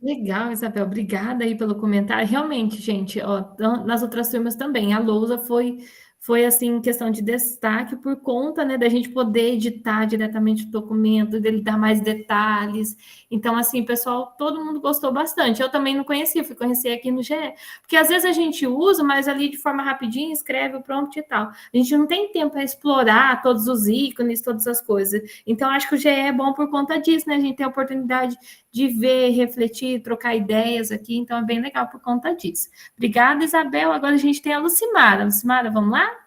Legal, Isabel. Obrigada aí pelo comentário. Realmente, gente, ó, nas outras turmas também, a lousa foi assim, questão de destaque por conta, né, da gente poder editar diretamente o documento, dele dar mais detalhes. Então, assim, pessoal, todo mundo gostou bastante. Eu também não conhecia, fui conhecer aqui no GE. Porque às vezes a gente usa, mas ali de forma rapidinha, escreve o prompt e tal. A gente não tem tempo para explorar todos os ícones, todas as coisas. Então, acho que o GE é bom por conta disso, né? A gente tem a oportunidade de ver, refletir, trocar ideias aqui. Então, é bem legal por conta disso. Obrigada, Isabel. Agora a gente tem a Lucimara. Lucimara, vamos lá?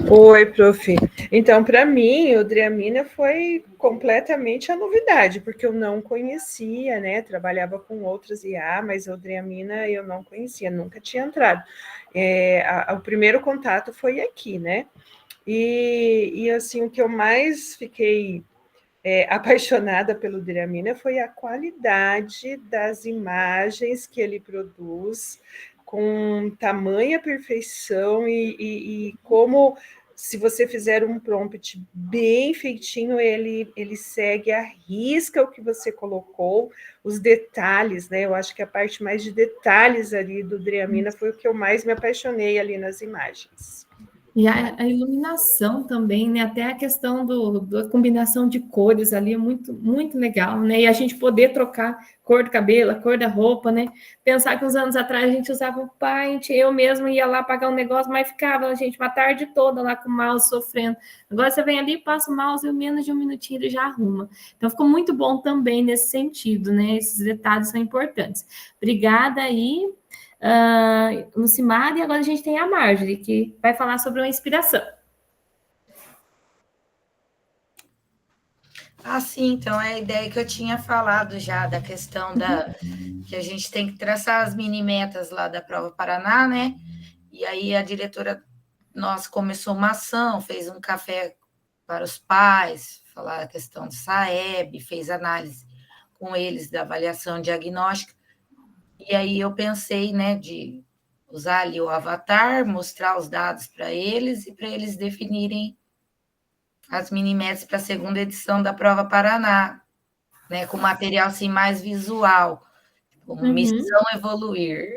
Oi, prof. Então, para mim, o Driamina foi completamente a novidade, porque eu não conhecia, né? Trabalhava com outras IA, mas o Driamina eu não conhecia, nunca tinha entrado. O primeiro contato foi aqui, né? E assim, o que eu mais fiquei apaixonada pelo Driamina foi a qualidade das imagens que ele produz, com tamanha perfeição e como, se você fizer um prompt bem feitinho, ele segue à risca o que você colocou, os detalhes, né? Eu acho que a parte mais de detalhes ali do Driamina foi o que eu mais me apaixonei ali nas imagens. E a iluminação também, né? Até a questão da combinação de cores ali é muito, muito legal, né? E a gente poder trocar cor do cabelo, a cor da roupa, né? Pensar que uns anos atrás a gente usava o Paint, eu mesma ia lá pagar um negócio, mas ficava, a gente, uma tarde toda lá com o mouse sofrendo. Agora você vem ali, passa o mouse e em menos de um minutinho ele já arruma. Então ficou muito bom também nesse sentido, né? Esses detalhes são importantes. Obrigada aí. Lucimara, e agora a gente tem a Marjorie, que vai falar sobre uma inspiração. Sim, então é a ideia que eu tinha falado já, da questão que a gente tem que traçar as mini-metas lá da Prova Paraná, né? E aí a diretora nossa começou uma ação, fez um café para os pais, falar a questão do SAEB, fez análise com eles da avaliação diagnóstica. E aí eu pensei, né, de usar ali o avatar, mostrar os dados para eles e para eles definirem as mini-metas para a segunda edição da Prova Paraná, né, com material assim, mais visual, como missão evoluir.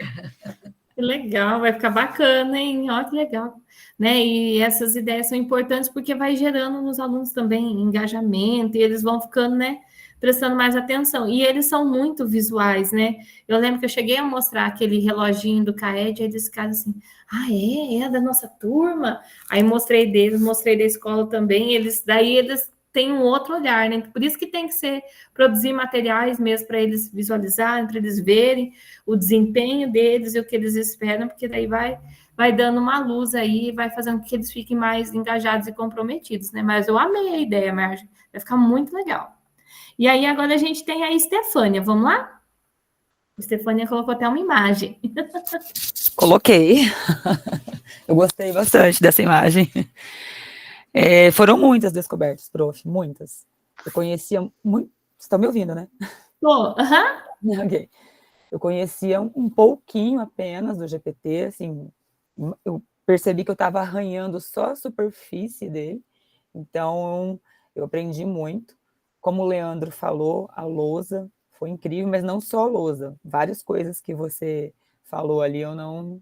Que legal, vai ficar bacana, hein? Olha que legal. Né? E essas ideias são importantes porque vai gerando nos alunos também engajamento e eles vão ficando, né, prestando mais atenção. E eles são muito visuais, né? Eu lembro que eu cheguei a mostrar aquele reloginho do CAED, aí eles ficaram assim, é da nossa turma? Aí mostrei deles, mostrei da escola também, daí eles têm um outro olhar, né? Por isso que tem que produzir materiais mesmo para eles visualizarem, para eles verem o desempenho deles e o que eles esperam, porque daí vai dando uma luz aí, vai fazendo com que eles fiquem mais engajados e comprometidos, né? Mas eu amei a ideia, Marge. Vai ficar muito legal. E aí, agora a gente tem a Estefânia. Vamos lá? A Estefânia colocou até uma imagem. Coloquei. Eu gostei bastante dessa imagem. Foram muitas descobertas, prof. Muitas. Eu conhecia muito... Você está me ouvindo, né? Tô, Ok. Eu conhecia um pouquinho apenas do GPT, assim... Eu percebi que eu estava arranhando só a superfície dele, então eu aprendi muito. Como o Leandro falou, a lousa foi incrível, mas não só a lousa, várias coisas que você falou ali eu não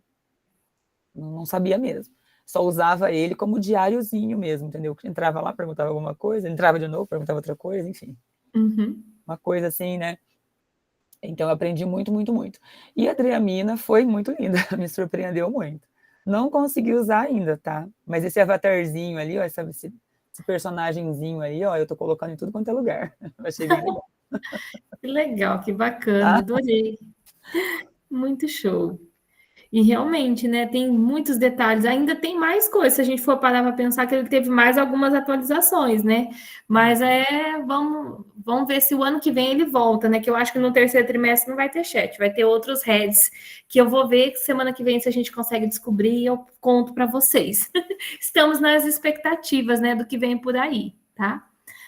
sabia mesmo. Só usava ele como diáriozinho mesmo, entendeu? Entrava lá, perguntava alguma coisa, entrava de novo, perguntava outra coisa, enfim. Uma coisa assim, né? Então eu aprendi muito, muito, muito. E a Driamina foi muito linda, me surpreendeu muito. Não consegui usar ainda, tá? Mas esse avatarzinho ali, ó, esse personagemzinho aí, ó, eu tô colocando em tudo quanto é lugar. Eu achei bem legal. Que legal, que bacana, adorei. Muito show. E realmente, né, tem muitos detalhes, ainda tem mais coisas, se a gente for parar para pensar que ele teve mais algumas atualizações, né? Mas vamos ver se o ano que vem ele volta, né? Que eu acho que no terceiro trimestre não vai ter chat, vai ter outros heads, que eu vou ver que semana que vem, se a gente consegue descobrir, eu conto para vocês. Estamos nas expectativas, né, do que vem por aí, tá?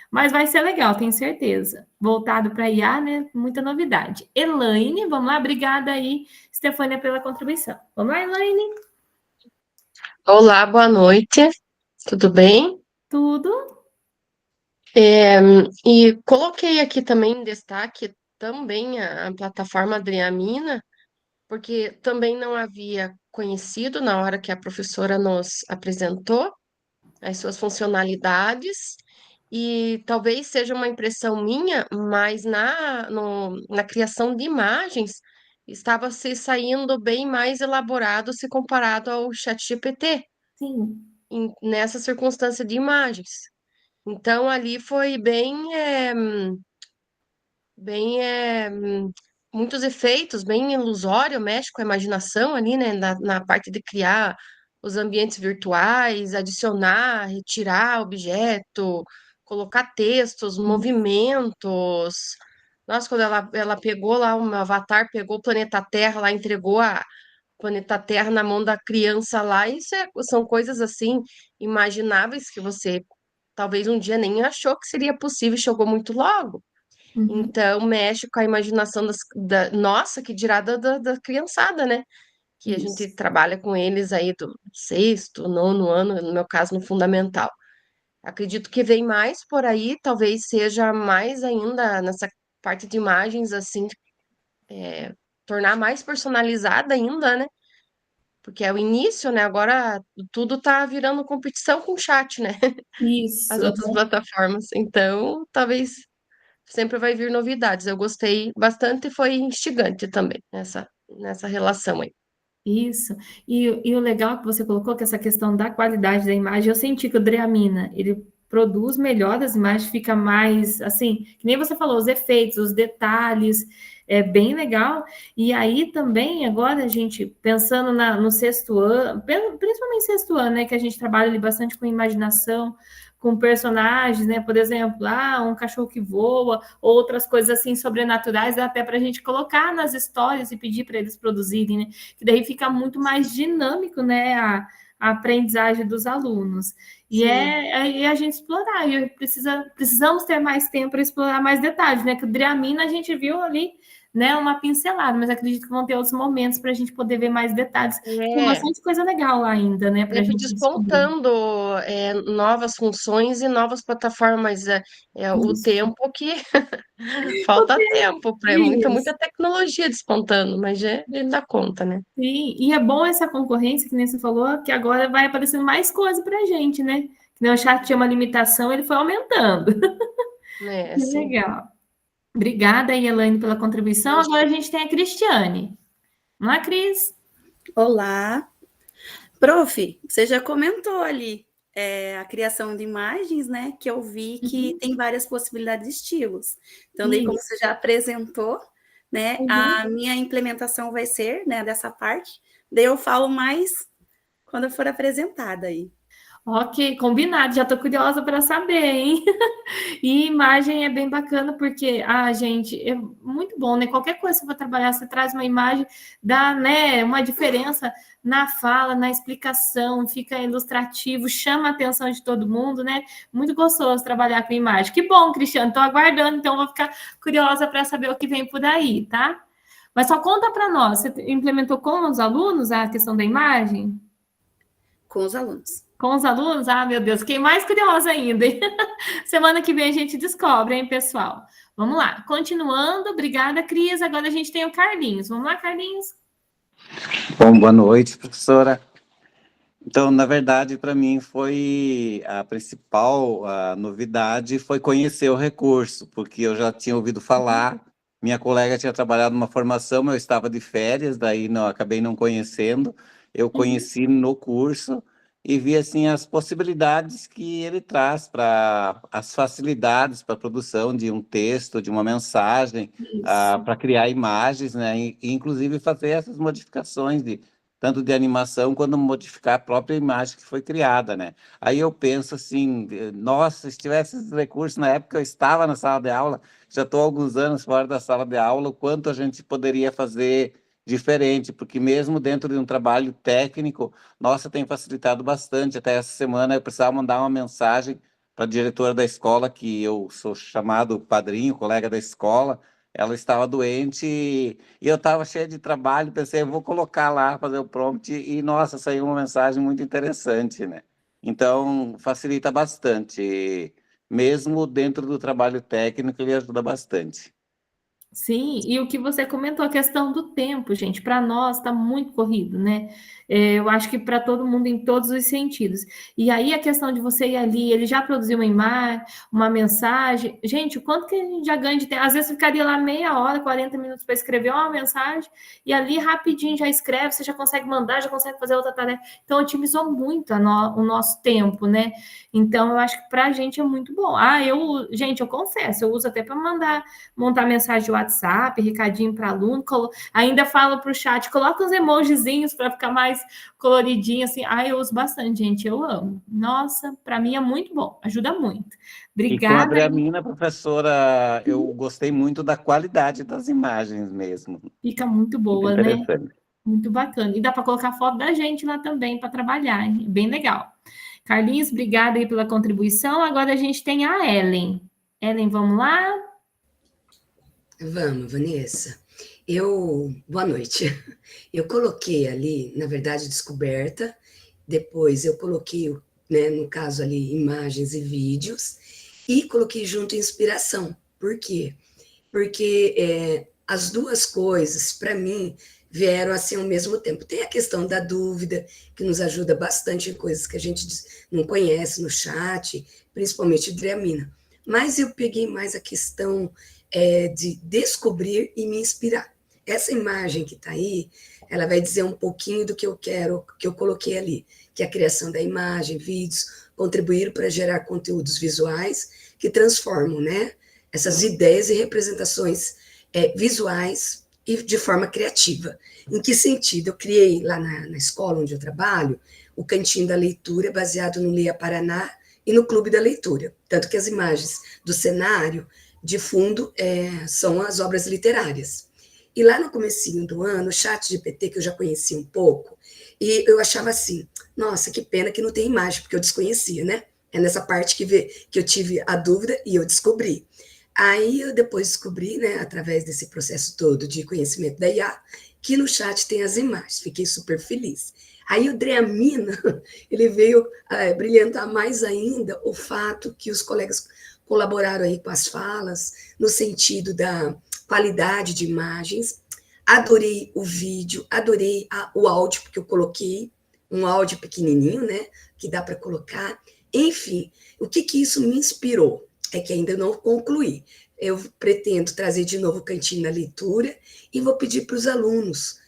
Mas vai ser legal, tenho certeza. Voltado para IA, né? Muita novidade. Elaine, vamos lá, obrigada aí, Estefânia, pela contribuição. Vamos lá, Elaine? Olá, boa noite. Tudo bem? Tudo. E coloquei aqui também em destaque também a plataforma Driamina, porque também não havia conhecido na hora que a professora nos apresentou as suas funcionalidades, e talvez seja uma impressão minha, mas na criação de imagens estava se saindo bem mais elaborado se comparado ao ChatGPT. Sim. Nessa circunstância de imagens. Então, ali foi muitos efeitos, bem ilusório, mexe com a imaginação ali, né, na parte de criar os ambientes virtuais, adicionar, retirar objeto, colocar textos, movimentos. Nossa, quando ela pegou lá, o avatar pegou o planeta Terra lá, entregou o planeta Terra na mão da criança lá, são coisas assim imagináveis que você talvez um dia nem achou que seria possível, chegou muito logo. Então, mexe com a imaginação nossa, que dirá da criançada, né? Que a gente trabalha com eles aí do sexto, nono ano, no meu caso, no fundamental. Acredito que vem mais por aí, talvez seja mais ainda nessa parte de imagens, assim, tornar mais personalizada ainda, né? Porque é o início, né? Agora tudo tá virando competição com o chat, né? Isso. As outras plataformas. Então, talvez sempre vai vir novidades. Eu gostei bastante e foi instigante também nessa relação aí. Isso. E o legal que você colocou, que essa questão da qualidade da imagem, eu senti que o Driamina, ele produz melhor as imagens, fica mais, assim, que nem você falou, os efeitos, os detalhes, é bem legal. E aí também, agora, gente, pensando no sexto ano, principalmente sexto ano, né, que a gente trabalha ali bastante com imaginação, com personagens, né? Por exemplo, um cachorro que voa, outras coisas assim sobrenaturais, dá até para a gente colocar nas histórias e pedir para eles produzirem, né? Que daí fica muito mais dinâmico, né? A aprendizagem dos alunos. E a gente explorar, e precisamos ter mais tempo para explorar mais detalhes, né? Que o Driamina a gente viu ali, né, uma pincelada, mas acredito que vão ter outros momentos para a gente poder ver mais detalhes. Tem bastante coisa legal lá ainda, né? Para a gente despontando novas funções e novas plataformas. O tempo que falta tempo para muita tecnologia despontando, mas ele dá conta, né? Sim, e é bom essa concorrência, que nem você falou, que agora vai aparecendo mais coisa para a gente, né? Que nem o chat tinha uma limitação, ele foi aumentando. Que legal. Obrigada, Elaine, pela contribuição. Agora a gente tem a Cristiane. Vamos lá, Cris. Olá. Prof, você já comentou ali a criação de imagens, né? Que eu vi que tem várias possibilidades de estilos. Então, daí, como você já apresentou, né? A minha implementação vai ser, né, dessa parte. Daí eu falo mais quando eu for apresentada aí. Ok, combinado, já estou curiosa para saber, hein? E imagem é bem bacana, porque, gente, é muito bom, né? Qualquer coisa que você for trabalhar, você traz uma imagem, dá, né, uma diferença na fala, na explicação, fica ilustrativo, chama a atenção de todo mundo, né? Muito gostoso trabalhar com imagem. Que bom, Cristiano, estou aguardando, então vou ficar curiosa para saber o que vem por aí, tá? Mas só conta para nós, você implementou com os alunos a questão da imagem? Com os alunos. Com os alunos? Ah, meu Deus, fiquei mais curiosa ainda. Semana que vem a gente descobre, hein, pessoal? Vamos lá, continuando. Obrigada, Cris. Agora a gente tem o Carlinhos. Vamos lá, Carlinhos? Bom, boa noite, professora. Então, na verdade, para mim foi a principal novidade foi conhecer o recurso, porque eu já tinha ouvido falar, minha colega tinha trabalhado numa formação, mas eu estava de férias, daí acabei não conhecendo. Eu conheci no curso e vi assim as possibilidades que ele traz para as facilidades para a produção de um texto, de uma mensagem, para criar imagens, né? E inclusive fazer essas modificações tanto de animação quanto modificar a própria imagem que foi criada, né? Aí eu penso assim, nossa, se tivesse esses recursos na época eu estava na sala de aula, já estou há alguns anos fora da sala de aula, o quanto a gente poderia fazer diferente, porque mesmo dentro de um trabalho técnico, nossa, tem facilitado bastante. Até essa semana eu precisava mandar uma mensagem para a diretora da escola, que eu sou chamado padrinho, colega da escola, ela estava doente e eu estava cheio de trabalho, pensei, eu vou colocar lá, fazer o prompt e, nossa, saiu uma mensagem muito interessante, né? Então, facilita bastante. Mesmo dentro do trabalho técnico, ele ajuda bastante. Sim, e o que você comentou, a questão do tempo, gente, para nós está muito corrido, né? Eu acho que para todo mundo em todos os sentidos. E aí a questão de você ir ali, ele já produziu uma imagem, uma mensagem. Gente, o quanto que a gente já ganha de tempo? Às vezes ficaria lá meia hora, 40 minutos para escrever uma mensagem, e ali rapidinho já escreve, você já consegue mandar, já consegue fazer outra tarefa. Então, otimizou muito o nosso tempo, né? Então, eu acho que para a gente é muito bom. Gente, eu confesso, eu uso até para montar mensagem de WhatsApp, recadinho para aluno, ainda falo para o chat, coloca os emojizinhos para ficar mais coloridinho, assim. Eu uso bastante, gente, eu amo. Nossa, para mim é muito bom, ajuda muito. Obrigada. E com a Adriamina, professora, eu gostei muito da qualidade das imagens mesmo. Fica muito boa, muito né? Muito bacana. E dá para colocar foto da gente lá também para trabalhar, hein? Bem legal. Carlinhos, obrigada aí pela contribuição. Agora a gente tem a Ellen. Ellen, vamos lá? Vamos, Vanessa. Boa noite. Eu coloquei ali, na verdade, descoberta, depois eu coloquei, né, no caso ali, imagens e vídeos, e coloquei junto inspiração. Por quê? Porque as duas coisas, para mim, vieram assim ao mesmo tempo. Tem a questão da dúvida, que nos ajuda bastante em coisas que a gente não conhece no chat, principalmente Adriamina. Mas eu peguei mais a questão de descobrir e me inspirar. Essa imagem que está aí, ela vai dizer um pouquinho do que eu quero, que eu coloquei ali, que é a criação da imagem, vídeos, contribuir para gerar conteúdos visuais que transformam, né, essas ideias e representações visuais e de forma criativa. Em que sentido? Eu criei lá na escola onde eu trabalho o Cantinho da Leitura, baseado no Leia Paraná e no Clube da Leitura. Tanto que as imagens do cenário de fundo são as obras literárias. E lá no comecinho do ano, o ChatGPT, que eu já conhecia um pouco, e eu achava assim, nossa, que pena que não tem imagem, porque eu desconhecia, né? É nessa parte que eu tive a dúvida e eu descobri. Aí eu depois descobri, né, através desse processo todo de conhecimento da IA, que no chat tem as imagens, fiquei super feliz. Aí o Dreamina, ele veio brilhantar mais ainda o fato que os colegas colaboraram aí com as falas, no sentido da qualidade de imagens. Adorei o vídeo, adorei o áudio, porque eu coloquei um áudio pequenininho, né, que dá para colocar. Enfim, o que isso me inspirou? É que ainda não concluí. eu pretendo trazer de novo o Cantinho da Leitura e vou pedir para os alunos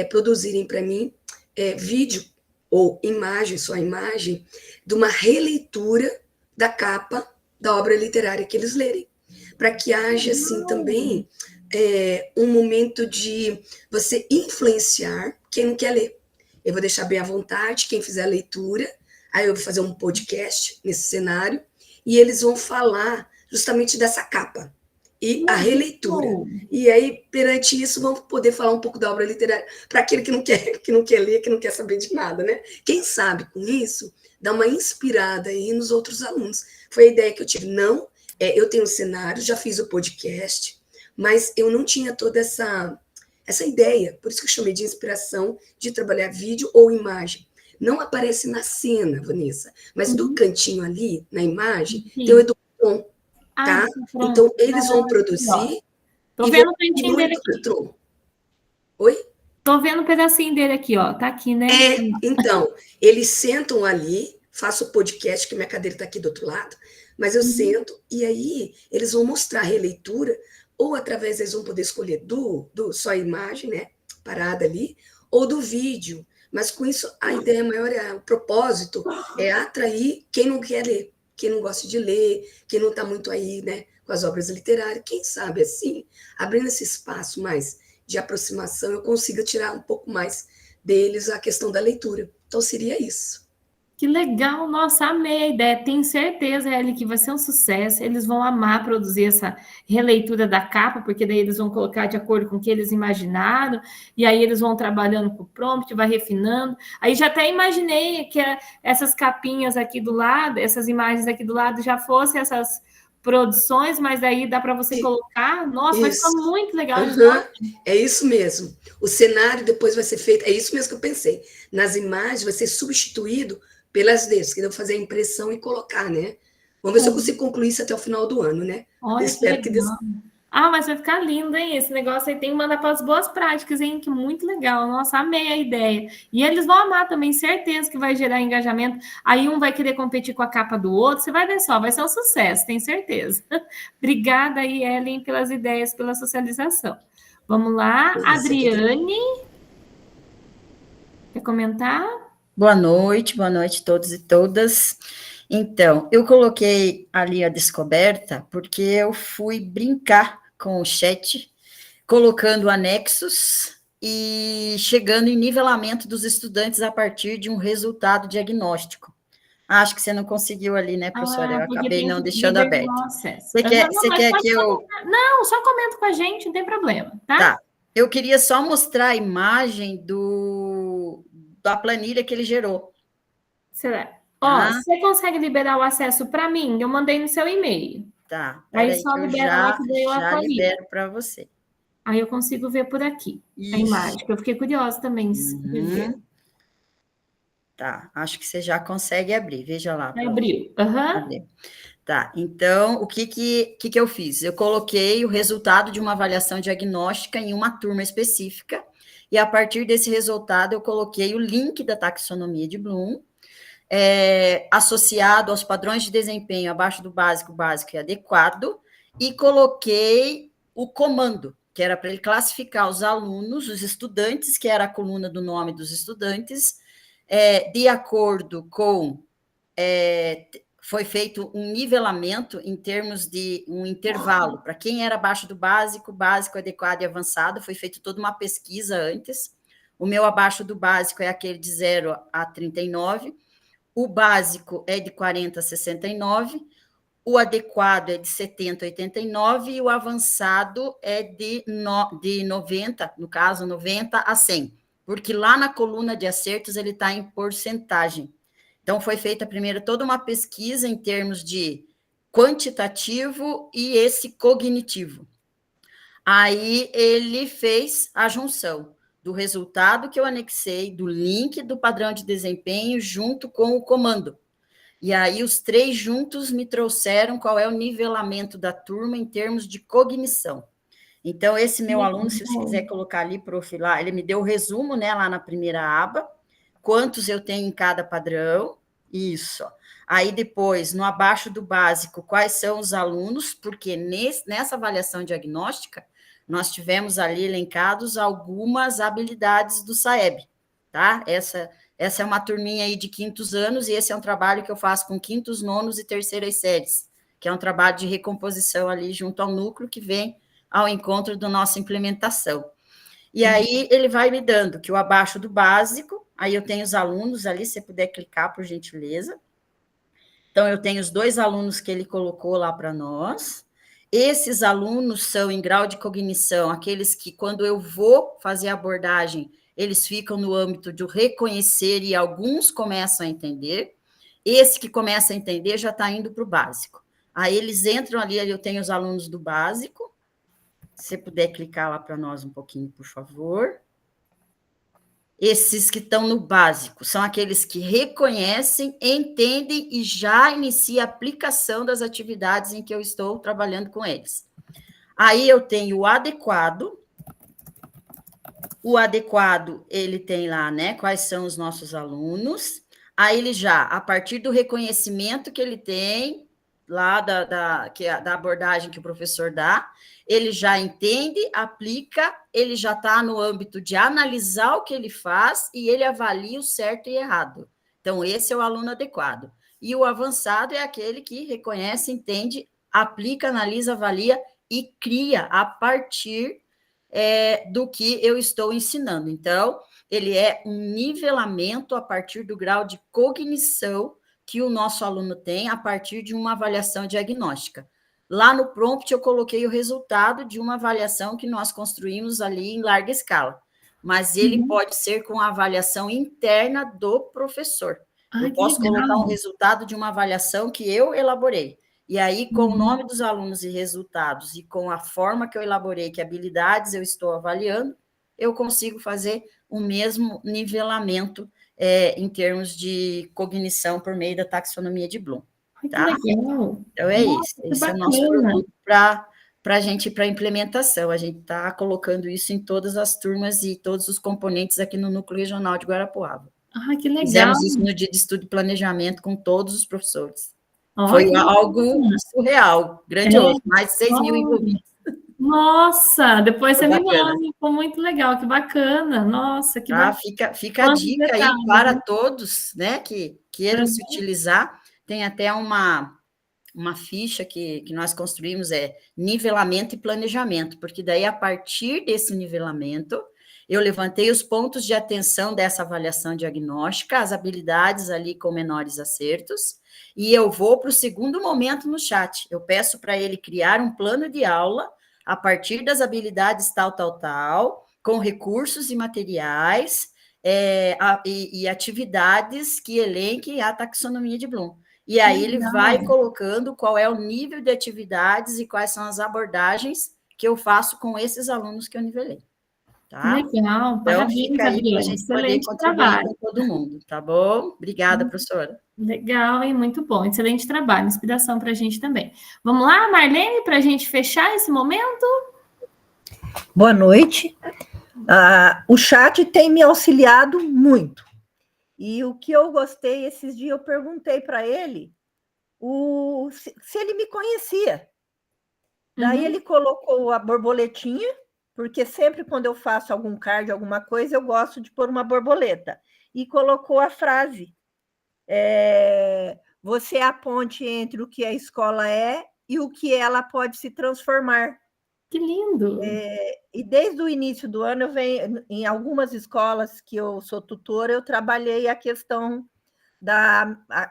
produzirem para mim vídeo ou imagem, só imagem, de uma releitura da capa da obra literária que eles lerem, para que haja, assim, também um momento de você influenciar quem não quer ler. Eu vou deixar bem à vontade quem fizer a leitura, aí eu vou fazer um podcast nesse cenário, e eles vão falar justamente dessa capa e a releitura. E aí, perante isso, vamos poder falar um pouco da obra literária para aquele que não quer ler, que não quer saber de nada, né? Quem sabe, com isso, dá uma inspirada aí nos outros alunos. Foi a ideia que eu tive. Não, eu tenho um cenário, já fiz o podcast, mas eu não tinha toda essa ideia, por isso que eu chamei de inspiração de trabalhar vídeo ou imagem. Não aparece na cena, Vanessa, mas do cantinho ali, na imagem, tem o Educatron, tá? Então, eles vão produzir... Tô vendo um pedacinho dele aqui. Oi? Tô vendo um pedacinho dele aqui, ó. Tá aqui, né? Então, eles sentam ali, faço o podcast, que minha cadeira está aqui do outro lado, mas eu sento, e aí eles vão mostrar a releitura, ou através, eles vão poder escolher só a imagem, né, parada ali, ou do vídeo. Mas com isso, a ideia maior, o propósito é atrair quem não quer ler, quem não gosta de ler, quem não está muito aí, né, com as obras literárias. Quem sabe, assim, abrindo esse espaço mais de aproximação, eu consiga tirar um pouco mais deles a questão da leitura. Então, seria isso. Que legal, nossa, amei a ideia. Tenho certeza, Eli, que vai ser um sucesso. Eles vão amar produzir essa releitura da capa, porque daí eles vão colocar de acordo com o que eles imaginaram, e aí eles vão trabalhando com o prompt, vai refinando. Aí já até imaginei que essas capinhas aqui do lado, essas imagens aqui do lado, já fossem essas produções, mas aí dá para você colocar. Nossa, vai ficar muito legal. É isso mesmo. O cenário depois vai ser feito, é isso mesmo que eu pensei. Nas imagens vai ser substituído pelas deles, que eu vou fazer a impressão e colocar, né? Vamos ver se eu consigo concluir isso até o final do ano, né? Olha, espero que mas vai ficar lindo, hein? Esse negócio aí tem que mandar para as boas práticas, hein? Que muito legal. Nossa, amei a ideia. E eles vão amar também, certeza que vai gerar engajamento. Aí um vai querer competir com a capa do outro. Você vai ver só, vai ser um sucesso, tenho certeza. Obrigada aí, Ellen, pelas ideias, pela socialização. Vamos lá, Adriane. Quer comentar? Boa noite a todos e todas. Então, eu coloquei ali a descoberta porque eu fui brincar com o chat, colocando anexos e chegando em nivelamento dos estudantes a partir de um resultado diagnóstico. Acho que você não conseguiu ali, né, professora? Eu acabei não deixando aberto. Você quer que eu... Não, só comenta com a gente, não tem problema, tá? Tá. Eu queria só mostrar a imagem da planilha que ele gerou. Será? Ó, você consegue liberar o acesso para mim? Eu mandei no seu e-mail. Tá. Aí só libera lá que daí eu já libero para você. Aí eu consigo ver por aqui a imagem, que eu fiquei curiosa também. Tá, acho que você já consegue abrir. Veja lá. Abriu. Abriu. Tá, então, o que eu fiz? Eu coloquei o resultado de uma avaliação diagnóstica em uma turma específica, e a partir desse resultado eu coloquei o link da taxonomia de Bloom, associado aos padrões de desempenho abaixo do básico e adequado, e coloquei o comando, que era para ele classificar os alunos, os estudantes, que era a coluna do nome dos estudantes, de acordo com... foi feito um nivelamento em termos de um intervalo. Para quem era abaixo do básico, adequado e avançado, foi feita toda uma pesquisa antes. O meu abaixo do básico é aquele de 0 a 39, o básico é de 40 a 69, o adequado é de 70 a 89 e o avançado é de 90, no caso, 90 a 100, porque lá na coluna de acertos ele está em porcentagem. Então, foi feita primeiro toda uma pesquisa em termos de quantitativo e esse cognitivo. Aí, ele fez a junção do resultado que eu anexei, do link do padrão de desempenho, junto com o comando. E aí, os três juntos me trouxeram qual é o nivelamento da turma em termos de cognição. Então, esse meu aluno, se você quiser colocar ali, prof, lá, ele me deu o resumo, né, lá na primeira aba, quantos eu tenho em cada padrão, Isso. Aí depois, no abaixo do básico, quais são os alunos, porque nessa avaliação diagnóstica, nós tivemos ali elencados algumas habilidades do SAEB, tá? Essa é uma turminha aí de quintos anos, e esse é um trabalho que eu faço com quintos, nonos e terceiras séries, que é um trabalho de recomposição ali junto ao núcleo, que vem ao encontro da nossa implementação. E aí ele vai me dando que o abaixo do básico, aí eu tenho os alunos ali, se você puder clicar, por gentileza. Então, eu tenho os 2 alunos que ele colocou lá para nós. Esses alunos são em grau de cognição, aqueles que, quando eu vou fazer a abordagem, eles ficam no âmbito de reconhecer e alguns começam a entender. Esse que começa a entender já está indo para o básico. Aí eles entram ali, eu tenho os alunos do básico. Se você puder clicar lá para nós um pouquinho, por favor. Esses que estão no básico são aqueles que reconhecem, entendem e já inicia a aplicação das atividades em que eu estou trabalhando com eles. Aí eu tenho o adequado. O adequado, ele tem lá, né, quais são os nossos alunos. Aí ele já, a partir do reconhecimento que ele tem, lá da abordagem que o professor dá, ele já entende, aplica, ele já está no âmbito de analisar o que ele faz e ele avalia o certo e errado. Então, esse é o aluno adequado. E o avançado é aquele que reconhece, entende, aplica, analisa, avalia e cria a partir do que eu estou ensinando. Então, ele é um nivelamento a partir do grau de cognição que o nosso aluno tem a partir de uma avaliação diagnóstica. Lá no prompt, eu coloquei o resultado de uma avaliação que nós construímos ali em larga escala, mas ele pode ser com a avaliação interna do professor. Eu posso colocar um resultado de uma avaliação que eu elaborei. E aí, com o nome dos alunos e resultados, e com a forma que eu elaborei, que habilidades eu estou avaliando, eu consigo fazer o mesmo nivelamento em termos de cognição por meio da taxonomia de Bloom. Tá? Que legal. Então, é isso. Esse é o nosso produto para a gente ir para a implementação. A gente está colocando isso em todas as turmas e todos os componentes aqui no Núcleo Regional de Guarapuava. Ah, que legal. Fizemos isso no dia de estudo e planejamento com todos os professores. Foi algo surreal, grandioso, mais de 6 mil envolvidos. Nossa, depois você me manda, ficou muito legal, que bacana. Nossa, que bacana. Fica a dica aí para todos, né, que queiram se utilizar. Tem até uma ficha que nós construímos, nivelamento e planejamento, porque daí, a partir desse nivelamento, eu levantei os pontos de atenção dessa avaliação diagnóstica, as habilidades ali com menores acertos, e eu vou para o segundo momento no chat. Eu peço para ele criar um plano de aula a partir das habilidades tal, com recursos e materiais e atividades que elenquem a taxonomia de Bloom. E aí ele vai colocando qual é o nível de atividades e quais são as abordagens que eu faço com esses alunos que eu nivelei. Tá? Legal, então, parabéns, fica aí para a gente excelente poder trabalho com todo mundo, tá bom? Obrigada, professora. Legal, e muito bom, excelente trabalho, inspiração para a gente também. Vamos lá, Marlene, para a gente fechar esse momento? Boa noite. O chat tem me auxiliado muito. E o que eu gostei, esses dias eu perguntei para ele se ele me conhecia. Daí ele colocou a borboletinha, porque sempre quando eu faço algum card, alguma coisa, eu gosto de pôr uma borboleta. E colocou a frase, você é a ponte entre o que a escola é e o que ela pode se transformar. Que lindo! E desde o início do ano, eu venho, em algumas escolas que eu sou tutora, eu trabalhei a questão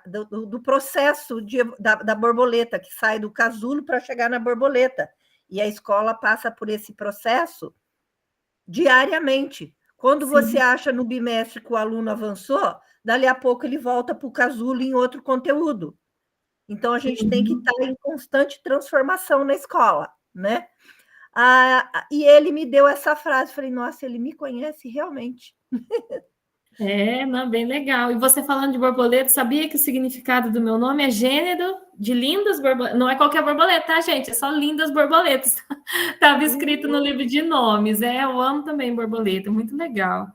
do processo da borboleta, que sai do casulo para chegar na borboleta. E a escola passa por esse processo diariamente. Quando você acha no bimestre que o aluno avançou, dali a pouco ele volta para o casulo em outro conteúdo. Então, a gente tem que estar em constante transformação na escola, né? E ele me deu essa frase, falei, nossa, ele me conhece realmente. Não, bem legal. E você falando de borboleta, sabia que o significado do meu nome é gênero de lindas borboletas? Não é qualquer borboleta, tá, gente? É só lindas borboletas. Estava escrito no livro de nomes. Eu amo também borboleta, muito legal.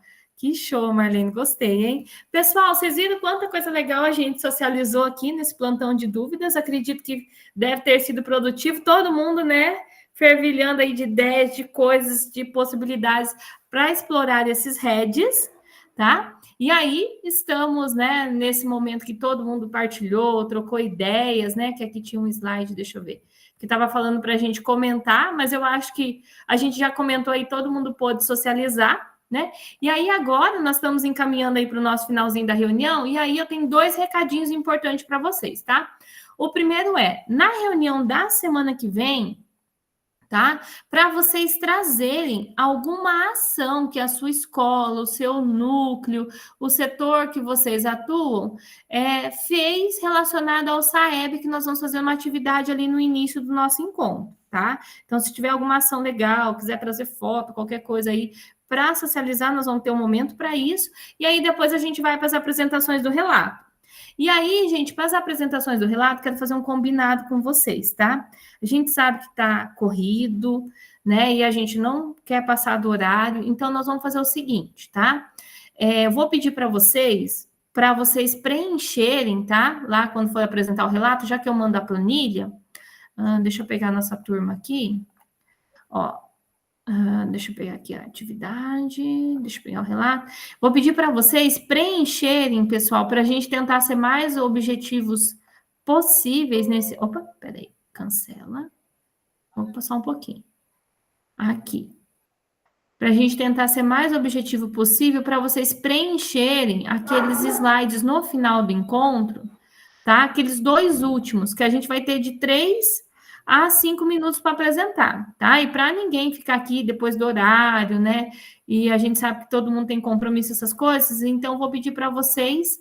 Que show, Marlene, gostei, hein? Pessoal, vocês viram quanta coisa legal a gente socializou aqui nesse plantão de dúvidas? Acredito que deve ter sido produtivo, todo mundo, né? Fervilhando aí de ideias, de coisas, de possibilidades para explorar esses heads, tá? E aí estamos, né, nesse momento que todo mundo partilhou, trocou ideias, né? Que aqui tinha um slide, deixa eu ver, que estava falando para a gente comentar, mas eu acho que a gente já comentou aí, todo mundo pôde socializar, né? E aí agora nós estamos encaminhando aí para o nosso finalzinho da reunião, e aí eu tenho 2 recadinhos importantes para vocês, tá? O primeiro é, na reunião da semana que vem, tá? Para vocês trazerem alguma ação que a sua escola, o seu núcleo, o setor que vocês atuam, fez relacionado ao SAEB, que nós vamos fazer uma atividade ali no início do nosso encontro, tá? Então, se tiver alguma ação legal, quiser trazer foto, qualquer coisa aí, para socializar, nós vamos ter um momento para isso, e aí depois a gente vai para as apresentações do relato. E aí, gente, para as apresentações do relato, quero fazer um combinado com vocês, tá? A gente sabe que está corrido, né? E a gente não quer passar do horário, então nós vamos fazer o seguinte, tá? Eu vou pedir para vocês preencherem, tá? Lá quando for apresentar o relato, já que eu mando a planilha, deixa eu pegar a nossa turma aqui, ó. Deixa eu pegar aqui a atividade, deixa eu pegar o relato. Vou pedir para vocês preencherem, pessoal, para a gente tentar ser mais objetivos possíveis nesse... Opa, peraí, cancela. Vou passar um pouquinho. Aqui. Para a gente tentar ser mais objetivo possível, para vocês preencherem aqueles slides no final do encontro, tá? Aqueles 2 últimos, que a gente vai ter de 3 a 5 minutos para apresentar, tá? E para ninguém ficar aqui depois do horário, né? E a gente sabe que todo mundo tem compromisso, essas coisas, então vou pedir para vocês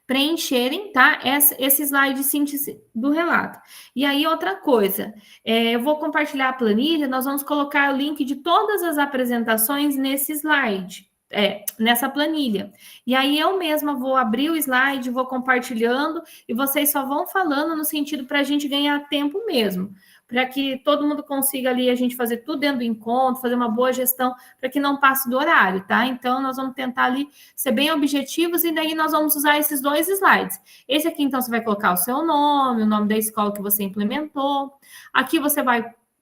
preencherem, tá? Esse slide de síntese do relato. E aí, outra coisa, eu vou compartilhar a planilha, nós vamos colocar o link de todas as apresentações nesse slide, nessa planilha. E aí eu mesma vou abrir o slide, vou compartilhando, e vocês só vão falando no sentido para a gente ganhar tempo mesmo, para que todo mundo consiga ali a gente fazer tudo dentro do encontro, fazer uma boa gestão, para que não passe do horário, tá? Então, nós vamos tentar ali ser bem objetivos, e daí nós vamos usar esses 2 slides. Esse aqui, então, você vai colocar o seu nome, o nome da escola que você implementou. Aqui você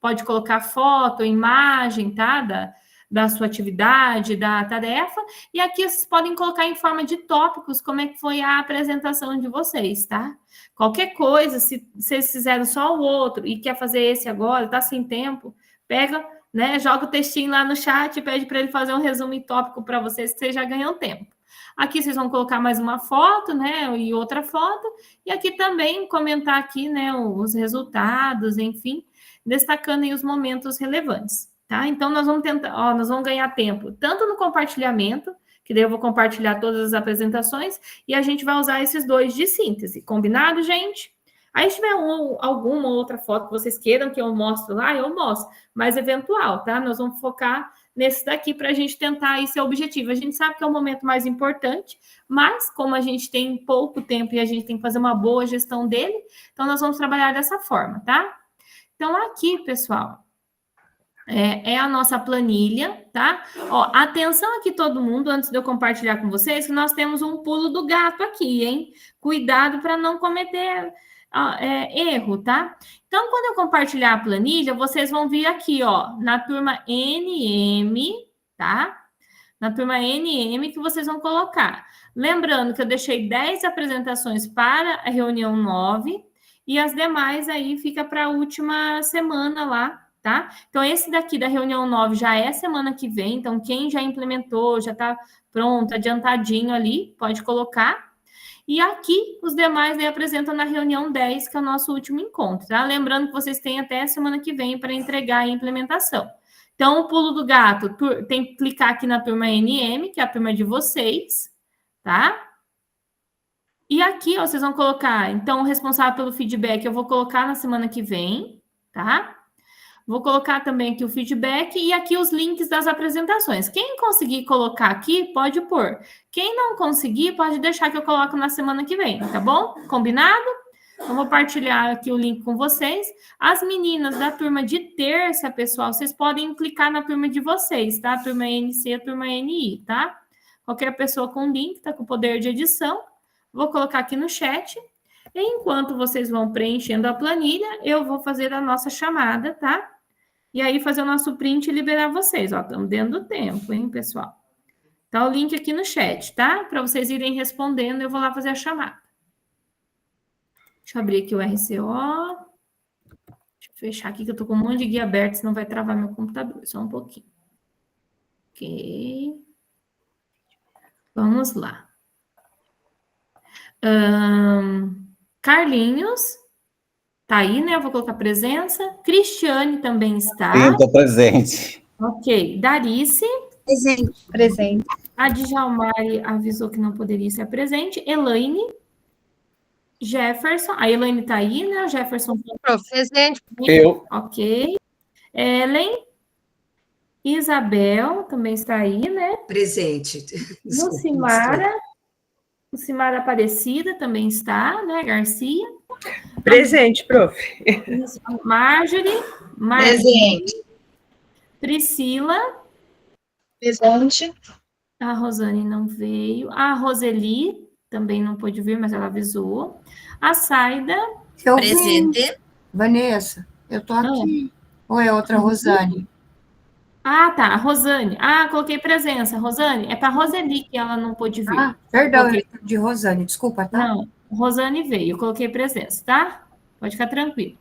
pode colocar foto, imagem, tá? Da sua atividade, da tarefa, e aqui vocês podem colocar em forma de tópicos como é que foi a apresentação de vocês, tá? Qualquer coisa, se vocês fizeram só o outro e quer fazer esse agora, tá sem tempo, pega, né, joga o textinho lá no chat e pede para ele fazer um resumo em tópico para vocês, que vocês já ganham tempo. Aqui vocês vão colocar mais uma foto, né, e outra foto, e aqui também comentar aqui, né, os resultados, enfim, destacando aí os momentos relevantes. Tá? Então, nós vamos tentar, nós vamos ganhar tempo, tanto no compartilhamento, que daí eu vou compartilhar todas as apresentações, e a gente vai usar esses 2 de síntese. Combinado, gente? Aí, se tiver alguma outra foto que vocês queiram que eu mostre lá, eu mostro, mas eventual, tá? Nós vamos focar nesse daqui para a gente tentar esse objetivo. A gente sabe que é o momento mais importante, mas como a gente tem pouco tempo e a gente tem que fazer uma boa gestão dele, então nós vamos trabalhar dessa forma, tá? Então, aqui, pessoal, é a nossa planilha, tá? Ó, atenção aqui todo mundo, antes de eu compartilhar com vocês, que nós temos um pulo do gato aqui, hein? Cuidado para não cometer erro, tá? Então, quando eu compartilhar a planilha, vocês vão vir aqui, ó, na turma NM, tá? Na turma NM que vocês vão colocar. Lembrando que eu deixei 10 apresentações para a reunião 9, e as demais aí fica para a última semana lá, tá? Então, esse daqui da reunião 9 já é semana que vem, então quem já implementou, já está pronto, adiantadinho ali, pode colocar. E aqui, os demais aí apresentam na reunião 10, que é o nosso último encontro, tá? Lembrando que vocês têm até semana que vem para entregar a implementação. Então, o pulo do gato, tem que clicar aqui na turma NM, que é a turma de vocês, tá? E aqui, ó, vocês vão colocar, então, o responsável pelo feedback, eu vou colocar na semana que vem, tá? Vou colocar também aqui o feedback e aqui os links das apresentações. Quem conseguir colocar aqui, pode pôr. Quem não conseguir, pode deixar que eu coloco na semana que vem, tá bom? Combinado? Eu vou partilhar aqui o link com vocês. As meninas da turma de terça, pessoal, vocês podem clicar na turma de vocês, tá? Turma NC, turma NI, tá? Qualquer pessoa com link, tá com poder de edição. Vou colocar aqui no chat. E enquanto vocês vão preenchendo a planilha, eu vou fazer a nossa chamada, tá? E aí fazer o nosso print e liberar vocês. Ó, estamos dentro do tempo, hein, pessoal? Tá o link aqui no chat, tá? Para vocês irem respondendo, eu vou lá fazer a chamada. Deixa eu abrir aqui o RCO. Deixa eu fechar aqui, que eu tô com um monte de guia aberto, senão vai travar meu computador. Só um pouquinho. Ok. Vamos lá. Carlinhos. Tá aí, né? Eu vou colocar presença. Cristiane também está. Sim, estou presente. Ok. Darice. Presente. Presente. A Djalmari avisou que não poderia ser presente. Elaine. Jefferson. A Elaine tá aí, né? O Jefferson. Presente. Eu. Ok. Ellen. Isabel também está aí, né? Presente. Lucimara. Lucimara Aparecida também está, né? Garcia. Presente, prof. Marjorie. Presente. Priscila. Presente. A Rosane não veio. A Roseli também não pôde vir, mas ela avisou. A Saida. Presente. Vanessa, eu tô aqui. Ou é outra Rosane? Ah, tá. A Rosane. Ah, coloquei presença. Rosane, é para Roseli que ela não pôde vir. Ah, perdão, Coloquei... de Rosane, desculpa, tá? Não, Rosane veio. Eu coloquei presença, tá? Pode ficar tranquilo.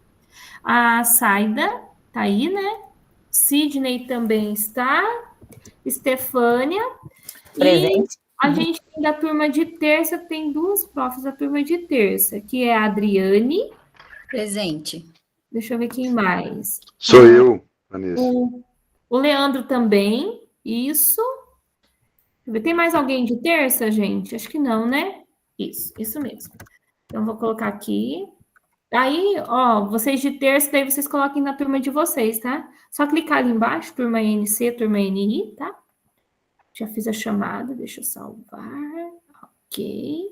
A Saida tá aí, né? Sidney também está. Estefânia. Presente. E a gente tem da turma de terça, tem duas profs da turma de terça, que é a Adriane. Presente. Deixa eu ver quem mais. Sou eu, Vanessa. O Leandro também. Isso. Tem mais alguém de terça, gente? Acho que não, né? Isso mesmo. Então, vou colocar aqui. Aí, ó, vocês de terça, daí vocês coloquem na turma de vocês, tá? Só clicar ali embaixo, turma NC, turma NI, tá? Já fiz a chamada, deixa eu salvar. Ok.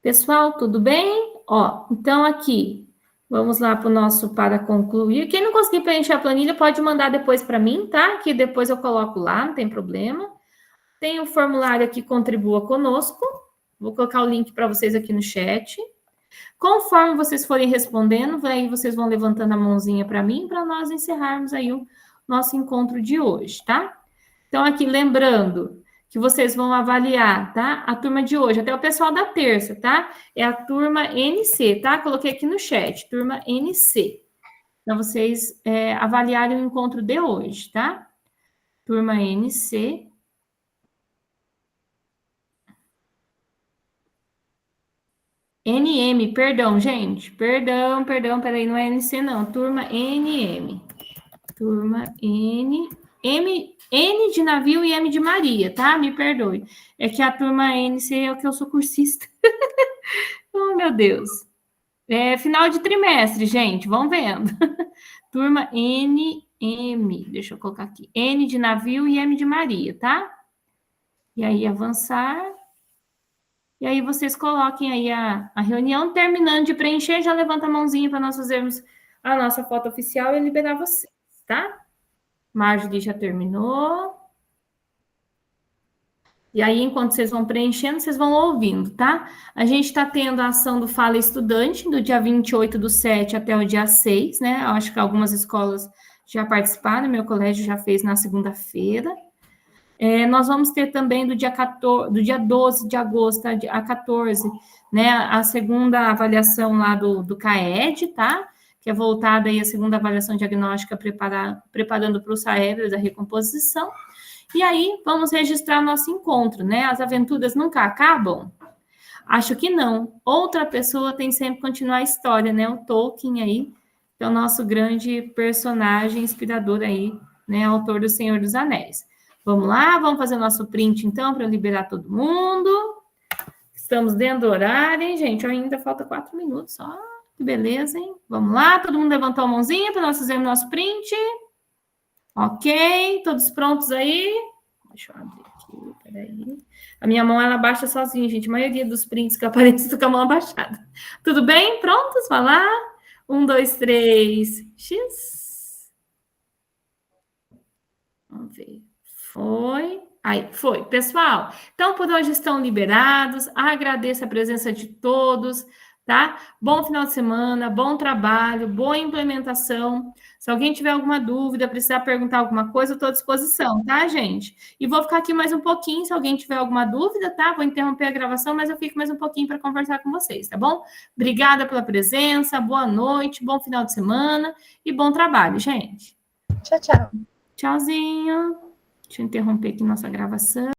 Pessoal, tudo bem? Ó, então aqui, vamos lá para o nosso para concluir. Quem não conseguir preencher a planilha, pode mandar depois para mim, tá? Que depois eu coloco lá, não tem problema. Tem o formulário aqui, contribua conosco. Vou colocar o link para vocês aqui no chat. Conforme vocês forem respondendo, aí vocês vão levantando a mãozinha para mim, para nós encerrarmos aí o nosso encontro de hoje, tá? Então, aqui, lembrando que vocês vão avaliar, tá? A turma de hoje, até o pessoal da terça, tá? É a turma NC, tá? Coloquei aqui no chat, turma NC. Então, vocês avaliarem o encontro de hoje, tá? Turma NC. NM, perdão, gente. Perdão, peraí, não é NC, não. Turma NM. Turma N de navio e M de Maria, tá? Me perdoe. É que a turma NC é o que eu sou cursista. Oh, meu Deus. É final de trimestre, gente. Vão vendo. Turma NM. Deixa eu colocar aqui. N de navio e M de Maria, tá? E aí, avançar. E aí, vocês coloquem aí a reunião. Terminando de preencher, já levanta a mãozinha para nós fazermos a nossa foto oficial e liberar vocês, tá? Marjorie já terminou. E aí, enquanto vocês vão preenchendo, vocês vão ouvindo, tá? A gente está tendo a ação do Fala Estudante, do dia 28/7 até o dia 6, né? Eu acho que algumas escolas já participaram, meu colégio já fez na segunda-feira. Nós vamos ter também do dia 12 de agosto a 14, né? A segunda avaliação lá do CAED, tá? Que é voltada aí a segunda avaliação diagnóstica, preparando para o SAEB da recomposição. E aí, vamos registrar nosso encontro, né? As aventuras nunca acabam? Acho que não. Outra pessoa tem sempre que continuar a história, né? O Tolkien aí, que é o nosso grande personagem inspirador aí, né? Autor do Senhor dos Anéis. Vamos lá, vamos fazer o nosso print, então, para liberar todo mundo. Estamos dentro do horário, hein, gente? Ainda falta 4 minutos só. Que beleza, hein? Vamos lá, todo mundo levantou a mãozinha para nós fazermos nosso print. Ok, todos prontos aí? Deixa eu abrir aqui, peraí. A minha mão, ela baixa sozinha, gente. A maioria dos prints que aparecem estão com a mão abaixada. Tudo bem? Prontos? Vai lá. 1, 2, 3, X. Vamos ver. Foi. Aí, foi. Pessoal, então por hoje estão liberados. Agradeço a presença de todos, tá? Bom final de semana, bom trabalho, boa implementação. Se alguém tiver alguma dúvida, precisar perguntar alguma coisa, eu estou à disposição, tá, gente? E vou ficar aqui mais um pouquinho, se alguém tiver alguma dúvida, tá? Vou interromper a gravação, mas eu fico mais um pouquinho para conversar com vocês, tá bom? Obrigada pela presença, boa noite, bom final de semana e bom trabalho, gente. Tchau, tchau. Tchauzinho. Deixa eu interromper aqui nossa gravação.